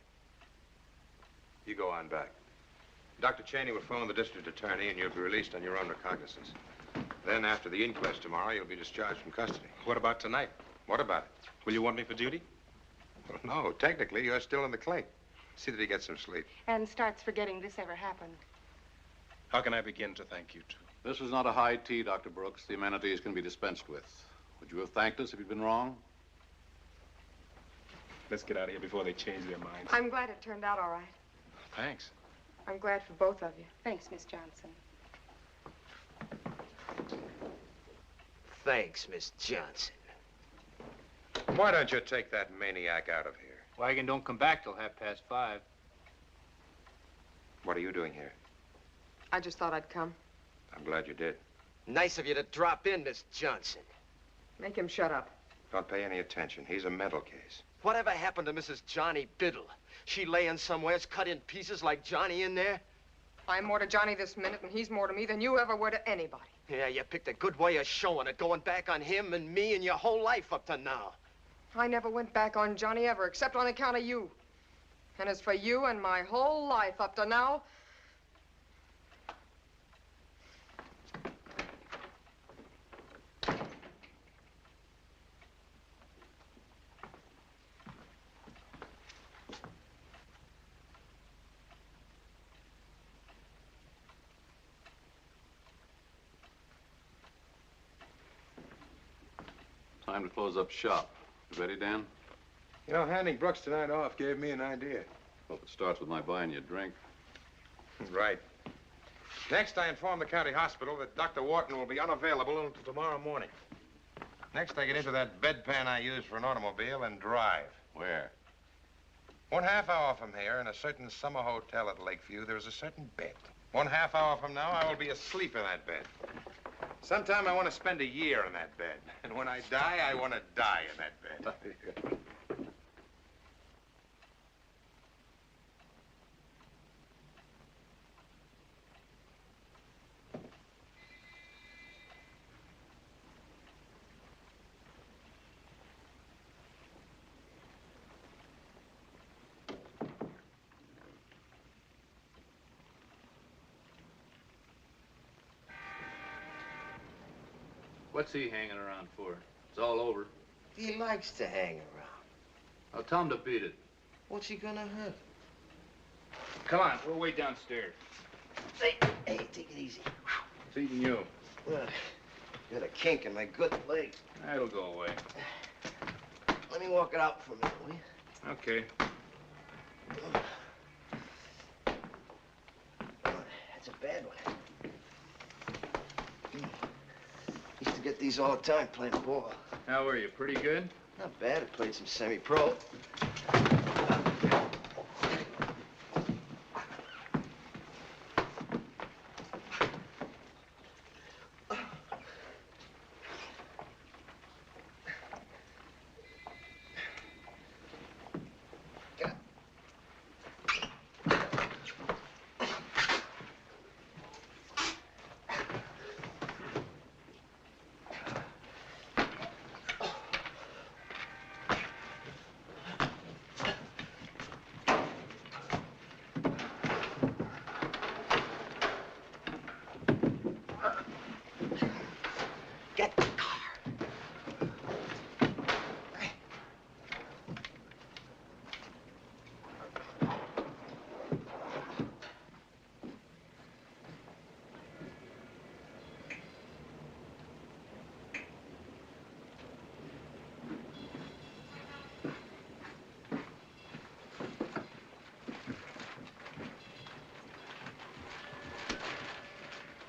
Speaker 4: You go on back. Dr. Cheney will phone the district attorney and you'll be released on your own recognizance. Then after the inquest tomorrow, you'll be discharged from custody.
Speaker 3: What about tonight?
Speaker 4: What about it?
Speaker 3: Will you want me for duty?
Speaker 4: Well, no, technically, you're still in the clink. See that he gets some sleep.
Speaker 1: And starts forgetting this ever happened.
Speaker 3: How can I begin to thank you two?
Speaker 8: This is not a high tea, Dr. Brooks. The amenities can be dispensed with. Would you have thanked us if you'd been wrong?
Speaker 3: Let's get out of here before they change their minds.
Speaker 15: I'm glad it turned out all right.
Speaker 3: Thanks.
Speaker 15: I'm glad for both of you.
Speaker 1: Thanks, Miss Johnson.
Speaker 10: Thanks, Miss Johnson.
Speaker 4: Why don't you take that maniac out of here?
Speaker 17: Wagon don't come back till 5:30.
Speaker 4: What are you doing here?
Speaker 15: I just thought I'd come.
Speaker 4: I'm glad you did.
Speaker 10: Nice of you to drop in, Miss Johnson.
Speaker 15: Make him shut up.
Speaker 4: Don't pay any attention. He's a mental case.
Speaker 10: Whatever happened to Mrs. Johnny Biddle? She laying somewhere, cut in pieces like Johnny in there?
Speaker 15: I'm more to Johnny this minute, and he's more to me than you ever were to anybody.
Speaker 10: Yeah, you picked a good way of showing it, going back on him and me and your whole life up to now.
Speaker 15: I never went back on Johnny ever, except on account of you. And as for you and my whole life up to now...
Speaker 8: Time to close up shop. You ready, Dan?
Speaker 7: You know, handing Brooks tonight off gave me an idea.
Speaker 8: Hope it starts with my buying you a drink.
Speaker 4: Right. Next, I inform the county hospital that Dr. Wharton will be unavailable until tomorrow morning. Next, I get into that bedpan I use for an automobile and drive.
Speaker 8: Where?
Speaker 4: 1/2 hour from here, in a certain summer hotel at Lakeview, there is a certain bed. 1/2 hour from now, I will be asleep in that bed. Sometime I want to spend a year in that bed. And when I die, I want to die in that bed.
Speaker 9: What's he hanging around for? It's all over.
Speaker 10: He likes to hang around.
Speaker 9: I'll tell him to beat it.
Speaker 10: What's he gonna hurt?
Speaker 9: Come on, we'll wait downstairs.
Speaker 10: Hey, take it easy.
Speaker 9: It's eating you.
Speaker 10: Got a kink in my good leg.
Speaker 9: That'll go away.
Speaker 10: Let me walk it out for a minute, will you?
Speaker 9: Okay.
Speaker 10: That's a bad one. Used to get these all the time playing ball.
Speaker 9: How were you? Pretty good?
Speaker 10: Not bad. I played some semi-pro.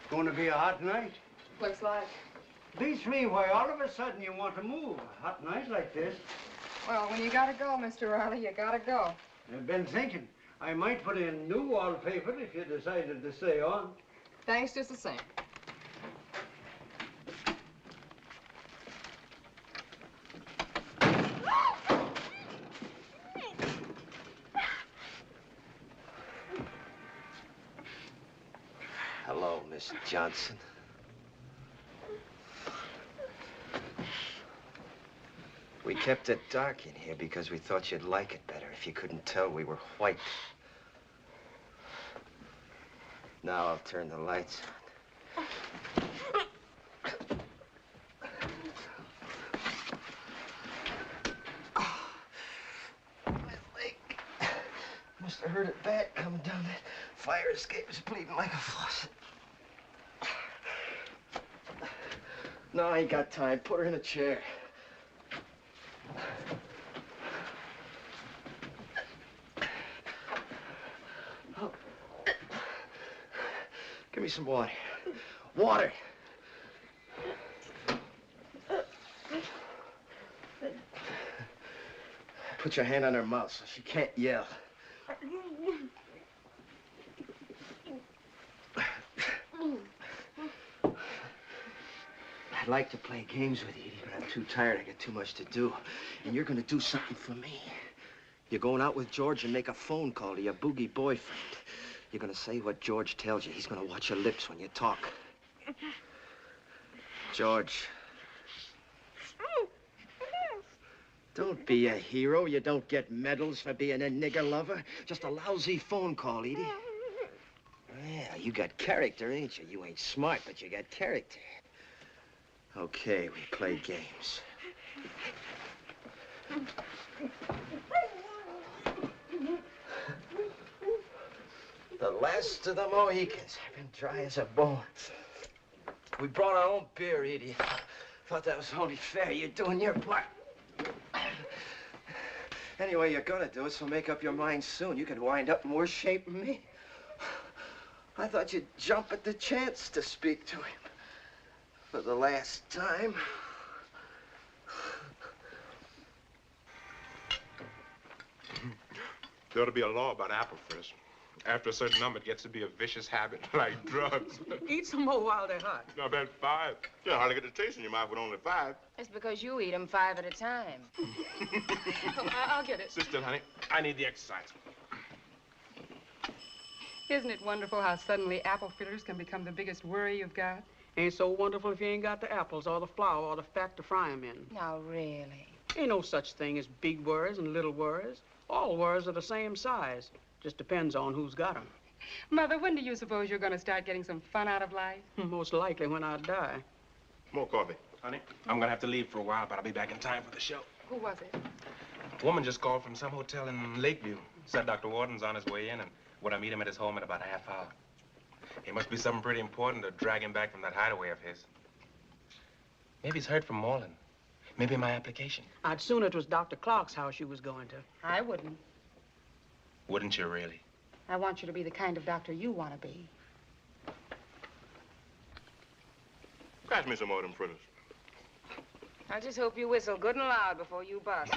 Speaker 20: Going to be a hot night?
Speaker 15: Looks like.
Speaker 20: Beats me why all of a sudden you want to move. A hot night like this.
Speaker 15: Well, when you gotta go, Mr. Riley, you gotta go.
Speaker 20: I've been thinking. I might put in new wallpaper if you decided to stay on.
Speaker 15: Thanks just the same.
Speaker 10: Hello, Miss Johnson. We kept it dark in here because we thought you'd like it better if you couldn't tell we were white. Now I'll turn the lights on. My leg must have hurt it bad coming down that fire escape. Is bleeding like a faucet. No, I ain't got time. Put her in a chair. Oh. Give me some water. Water! Put your hand on her mouth so she can't yell. I'd like to play games with you, Edie, but I'm too tired. I got too much to do. And you're gonna do something for me. You're going out with George and make a phone call to your boogie boyfriend. You're gonna say what George tells you. He's gonna watch your lips when you talk. George. Don't be a hero. You don't get medals for being a nigger lover. Just a lousy phone call, Edie. Yeah, you got character, ain't you? You ain't smart, but you got character. Okay, we play games. The last of the Mohicans have been dry as a bone. We brought our own beer, Edie. Thought that was only fair. You're doing your part. Anyway, you're gonna do it, so make up your mind soon. You could wind up in worse shape than me. I thought you'd jump at the chance to speak to him. For the last time.
Speaker 3: There ought to be a law about apple frisk. After a certain number, it gets to be a vicious habit, like drugs.
Speaker 17: Eat some more while they're hot.
Speaker 3: I've had 5.
Speaker 18: You hardly get the taste in your mouth with only 5.
Speaker 1: It's because you eat them 5 at a time.
Speaker 17: I'll get it.
Speaker 3: Sit still, honey. I need the exercise.
Speaker 14: Isn't it wonderful how suddenly apple fritters can become the biggest worry you've got?
Speaker 17: Ain't so wonderful if you ain't got the apples or the flour or the fat to fry 'em in.
Speaker 1: Now, really?
Speaker 17: Ain't no such thing as big worries and little worries. All worries are the same size. Just depends on who's got 'em.
Speaker 14: Mother, when do you suppose you're going to start getting some fun out of life?
Speaker 17: Most likely when I die.
Speaker 3: More coffee. Honey, I'm gonna have to leave for a while, but I'll be back in time for the show.
Speaker 14: Who was it?
Speaker 3: A woman just called from some hotel in Lakeview. Said Dr. Warden's on his way in and would I meet him at his home in about a half hour. It must be something pretty important to drag him back from that hideaway of his. Maybe he's heard from Moreland. Maybe my application.
Speaker 17: I'd sooner it was Dr. Clark's house you was going to.
Speaker 14: I wouldn't.
Speaker 3: Wouldn't you really?
Speaker 14: I want you to be the kind of doctor you want to be.
Speaker 18: Pass me some more of them fritters.
Speaker 1: I just hope you whistle good and loud before you bust.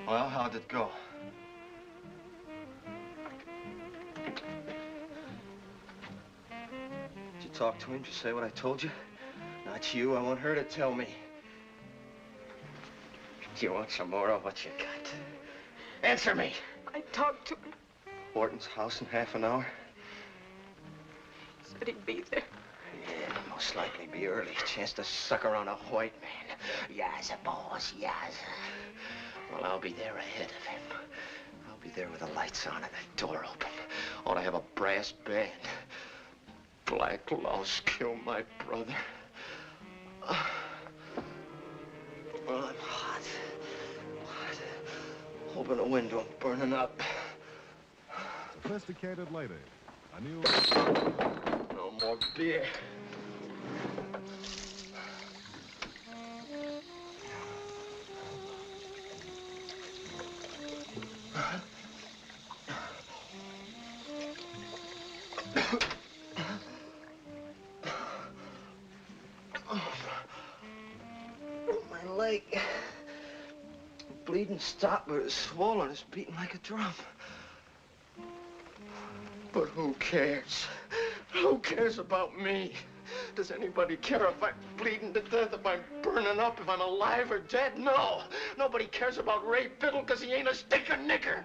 Speaker 10: Well, how'd it go? Did you talk to him? Did you say what I told you? Not you. I want her to tell me. Do you want some more of what you got? Answer me.
Speaker 17: I talked to him.
Speaker 10: Wharton's house in half an hour?
Speaker 17: Said he'd be there.
Speaker 10: Yeah, most likely be early. Chance to suck around a white man. Yas, boss, yas. Well, I'll be there ahead of him. I'll be there with the lights on and the door open. Ought to have a brass band. Black louse killed my brother. Well, I'm hot. Hot. Open a window, I'm burning up.
Speaker 16: Sophisticated lady. A new...
Speaker 10: No more beer. My leg. Bleeding stopped, but it's swollen. It's beating like a drum. But who cares? Who cares about me?
Speaker 12: Does anybody care if I'm bleeding to death, if I'm burning up, if I'm alive or dead? No. Nobody cares about Ray Biddle because he ain't a stinking nigger.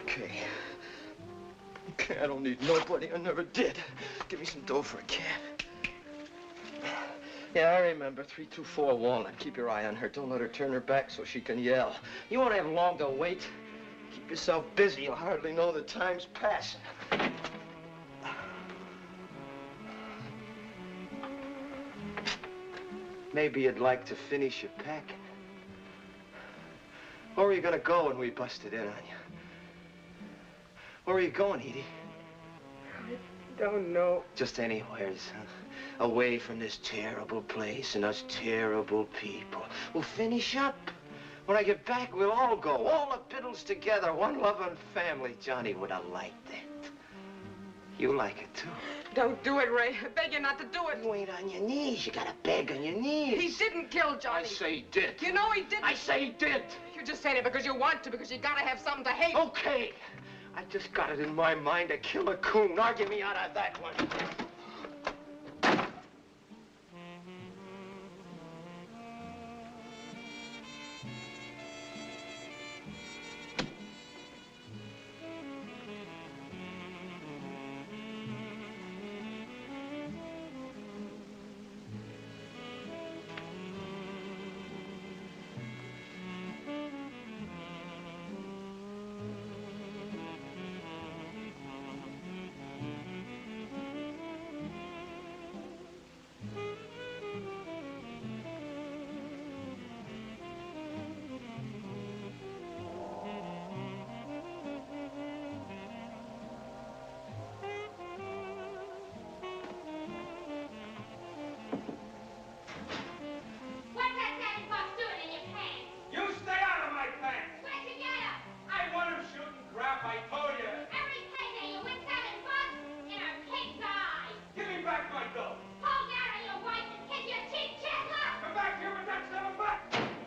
Speaker 12: Okay. Okay, I don't need nobody. I never did. Give me some dough for a cab. Yeah, I remember. 324 Walnut. Keep your eye on her. Don't let her turn her back so she can yell. You won't have long to wait. Keep yourself busy. You'll hardly know the time's passing. Maybe you'd like to finish your packing. Where were you gonna go when we busted in on you? Where were you going, Edie?
Speaker 15: I don't know.
Speaker 12: Just anywheres, huh? Away from this terrible place and us terrible people. We'll finish up. When I get back, we'll all go. All the Biddles together. One loving family. Johnny would have liked that. You like it, too.
Speaker 15: Don't do it, Ray. I beg you not to do it.
Speaker 12: You ain't on your knees. You gotta beg on your knees.
Speaker 15: He didn't kill Johnny.
Speaker 12: I say he did.
Speaker 15: You know he didn't.
Speaker 12: I say he did.
Speaker 15: You're just saying it because you want to, because you gotta have something to hate.
Speaker 12: Okay. I just got it in my mind to kill a coon. Argue me out of that one.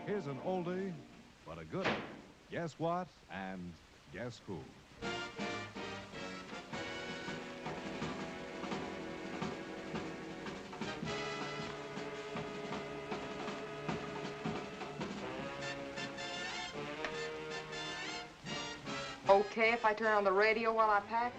Speaker 16: Here's an oldie, but a goodie. Guess what? And guess who?
Speaker 15: Okay if I turn on the radio while I pack?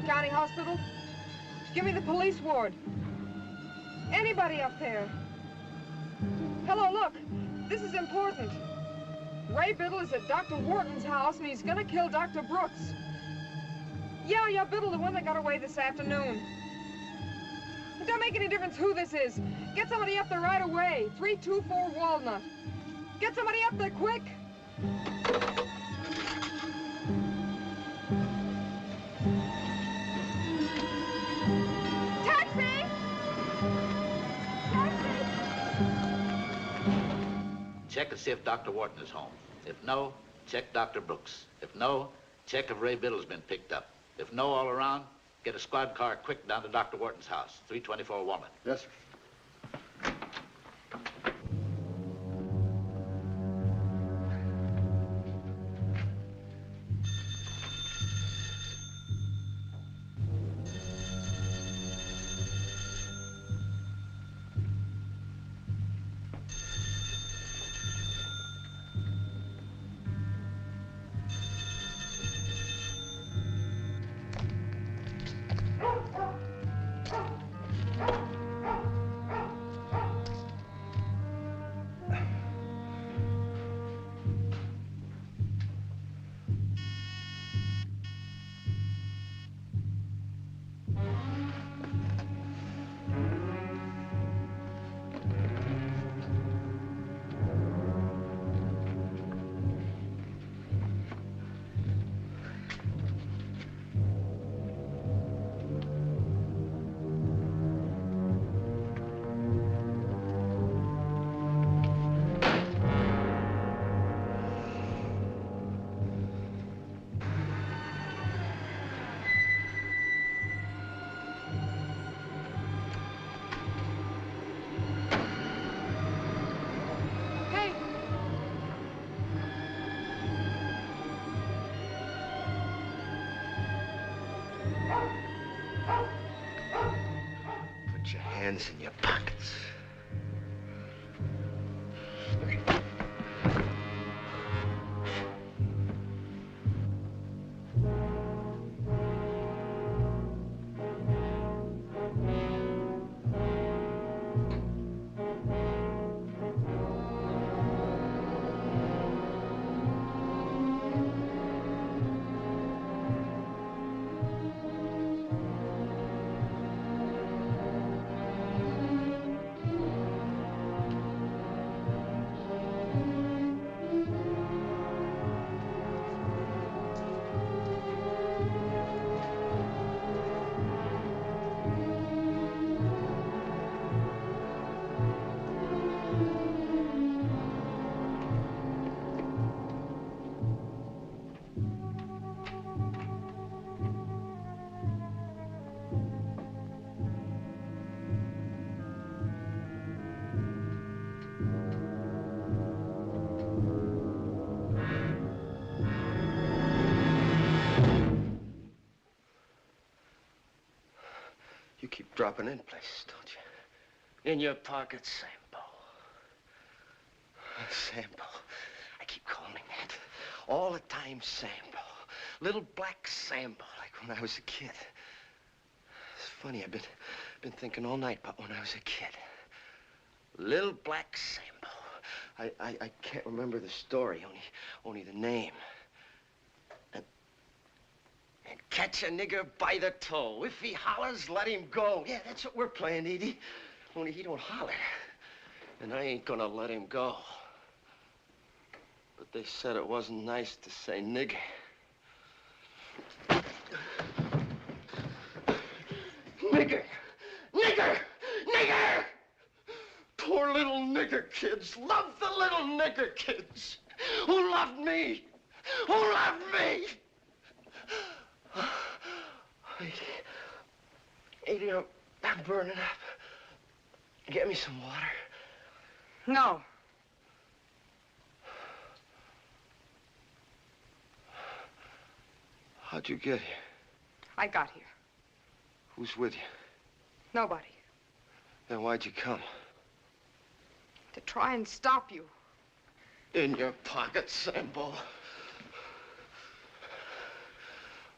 Speaker 15: County hospital? Give me the police ward. Anybody up there? Hello, look. This is important. Ray Biddle is at Dr. Wharton's house, and he's gonna kill Dr. Brooks. Yeah, Biddle, the one that got away this afternoon. It don't make any difference who this is. Get somebody up there right away. 324 Walnut. Get somebody up there quick. Taxi! Taxi!
Speaker 11: Check to see if Dr. Wharton is home. If no, check Dr. Brooks. If no, check if Ray Biddle's been picked up. If no all around, get a squad car quick down to Dr. Wharton's house, 324 Walnut.
Speaker 19: Yes, sir.
Speaker 10: Put your hands in your pockets. You keep dropping in places, don't you? In your pocket, Sambo. Sambo. I keep calling that. All the time, Sambo. Little black Sambo, like when I was a kid. It's funny, I've been thinking all night about when I was a kid. Little black Sambo. I can't remember the story, only the name. And catch a nigger by the toe. If he hollers, let him go. Yeah, that's what we're playing, Edie. Only he don't holler. And I ain't gonna let him go. But they said it wasn't nice to say nigger. Nigger! Nigger! Nigger! Poor little nigger kids. Love the little nigger kids. Who loved me? Who loved me? Edie, I'm burning up. Get me some water.
Speaker 15: No.
Speaker 10: How'd you get here?
Speaker 15: I got here.
Speaker 10: Who's with you?
Speaker 15: Nobody.
Speaker 10: Then why'd you come?
Speaker 15: To try and stop you.
Speaker 10: In your pocket, Sambo.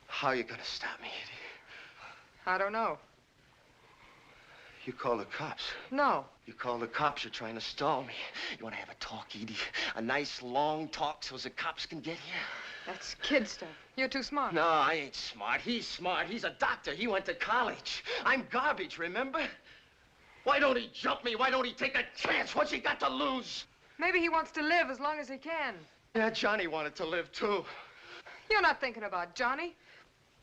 Speaker 10: How are you gonna stop me, Edie?
Speaker 15: I don't know.
Speaker 10: You call the cops.
Speaker 15: No.
Speaker 10: You call the cops, you're trying to stall me. You want to have a talk, Edie? A nice, long talk so the cops can get here?
Speaker 15: That's kid stuff. You're too smart.
Speaker 10: No, I ain't smart. He's smart. He's a doctor. He went to college. I'm garbage, remember? Why don't he jump me? Why don't he take a chance? What's he got to lose?
Speaker 15: Maybe he wants to live as long as he can.
Speaker 10: Yeah, Johnny wanted to live, too.
Speaker 15: You're not thinking about Johnny.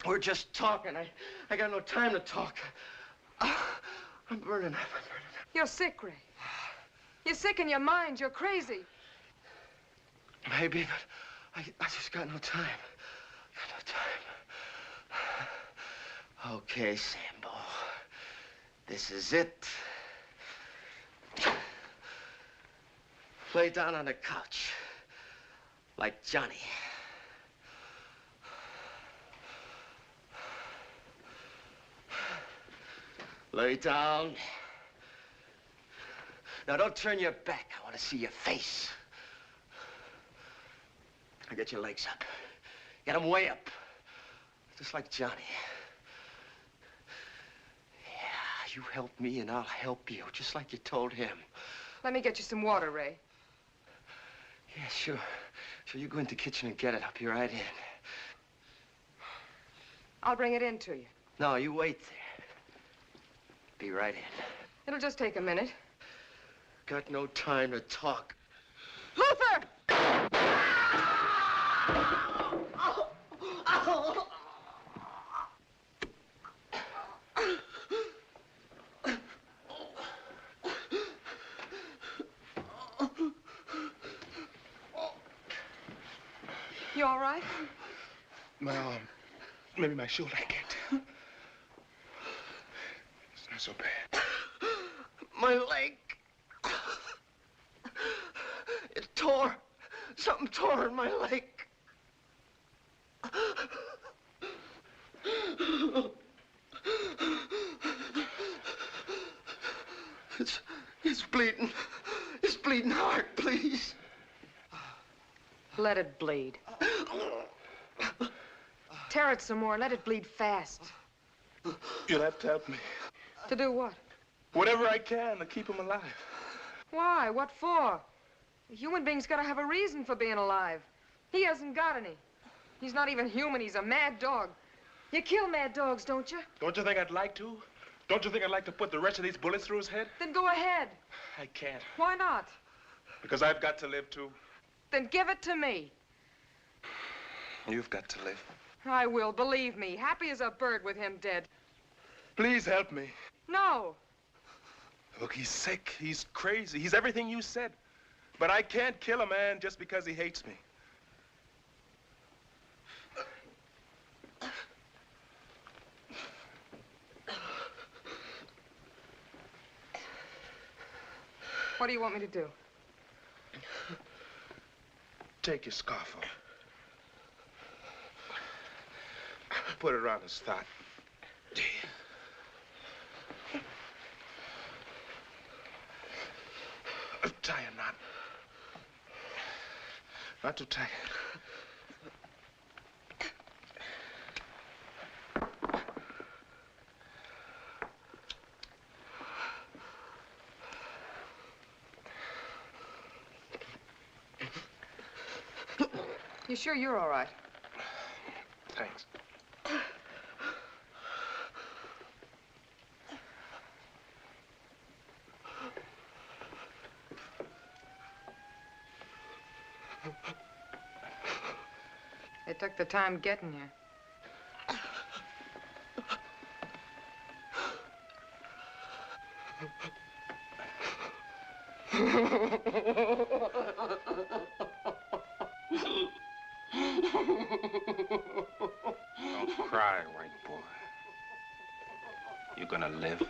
Speaker 10: We're just talking. I got no time to talk. I'm burning up.
Speaker 15: You're sick, Ray. You're sick in your mind. You're crazy.
Speaker 10: Maybe, but I just got no time. Got no time. Okay, Sambo. This is it. Lay down on the couch. Like Johnny. Lay down. Now, don't turn your back. I want to see your face. Now, get your legs up. Get them way up. Just like Johnny. Yeah, you help me and I'll help you, just like you told him.
Speaker 15: Let me get you some water, Ray.
Speaker 10: Yeah, sure. So you go into the kitchen and get it. I'll be right in.
Speaker 15: I'll bring it in to you.
Speaker 10: No, you wait there. Be right in.
Speaker 15: It'll just take a minute.
Speaker 10: Got no time to talk.
Speaker 15: Luther! You all right?
Speaker 3: My arm. Maybe my shoulder. I can't. It's not so bad.
Speaker 10: My leg. It tore. Something tore in my leg. It's bleeding. It's bleeding hard, please.
Speaker 15: Let it bleed. Tear it some more. Let it bleed fast.
Speaker 3: You'll have to help me.
Speaker 15: To do what?
Speaker 3: Whatever I can to keep him alive.
Speaker 15: Why? What for? A human being's got to have a reason for being alive. He hasn't got any. He's not even human. He's a mad dog. You kill mad dogs, don't you?
Speaker 3: Don't you think I'd like to? Don't you think I'd like to put the rest of these bullets through his head?
Speaker 15: Then go ahead.
Speaker 3: I can't.
Speaker 15: Why not?
Speaker 3: Because I've got to live, too.
Speaker 15: Then give it to me.
Speaker 3: You've got to live.
Speaker 15: I will, believe me. Happy as a bird with him dead.
Speaker 3: Please help me.
Speaker 15: No.
Speaker 3: Look, he's sick. He's crazy. He's everything you said. But I can't kill a man just because he hates me.
Speaker 15: What do you want me to do?
Speaker 3: Take your scarf off. Put it around his thigh. Tie a knot. Not too tight.
Speaker 15: You sure you're all right?
Speaker 3: Thanks.
Speaker 15: They took the time getting here.
Speaker 3: Don't cry, white boy. You're gonna live.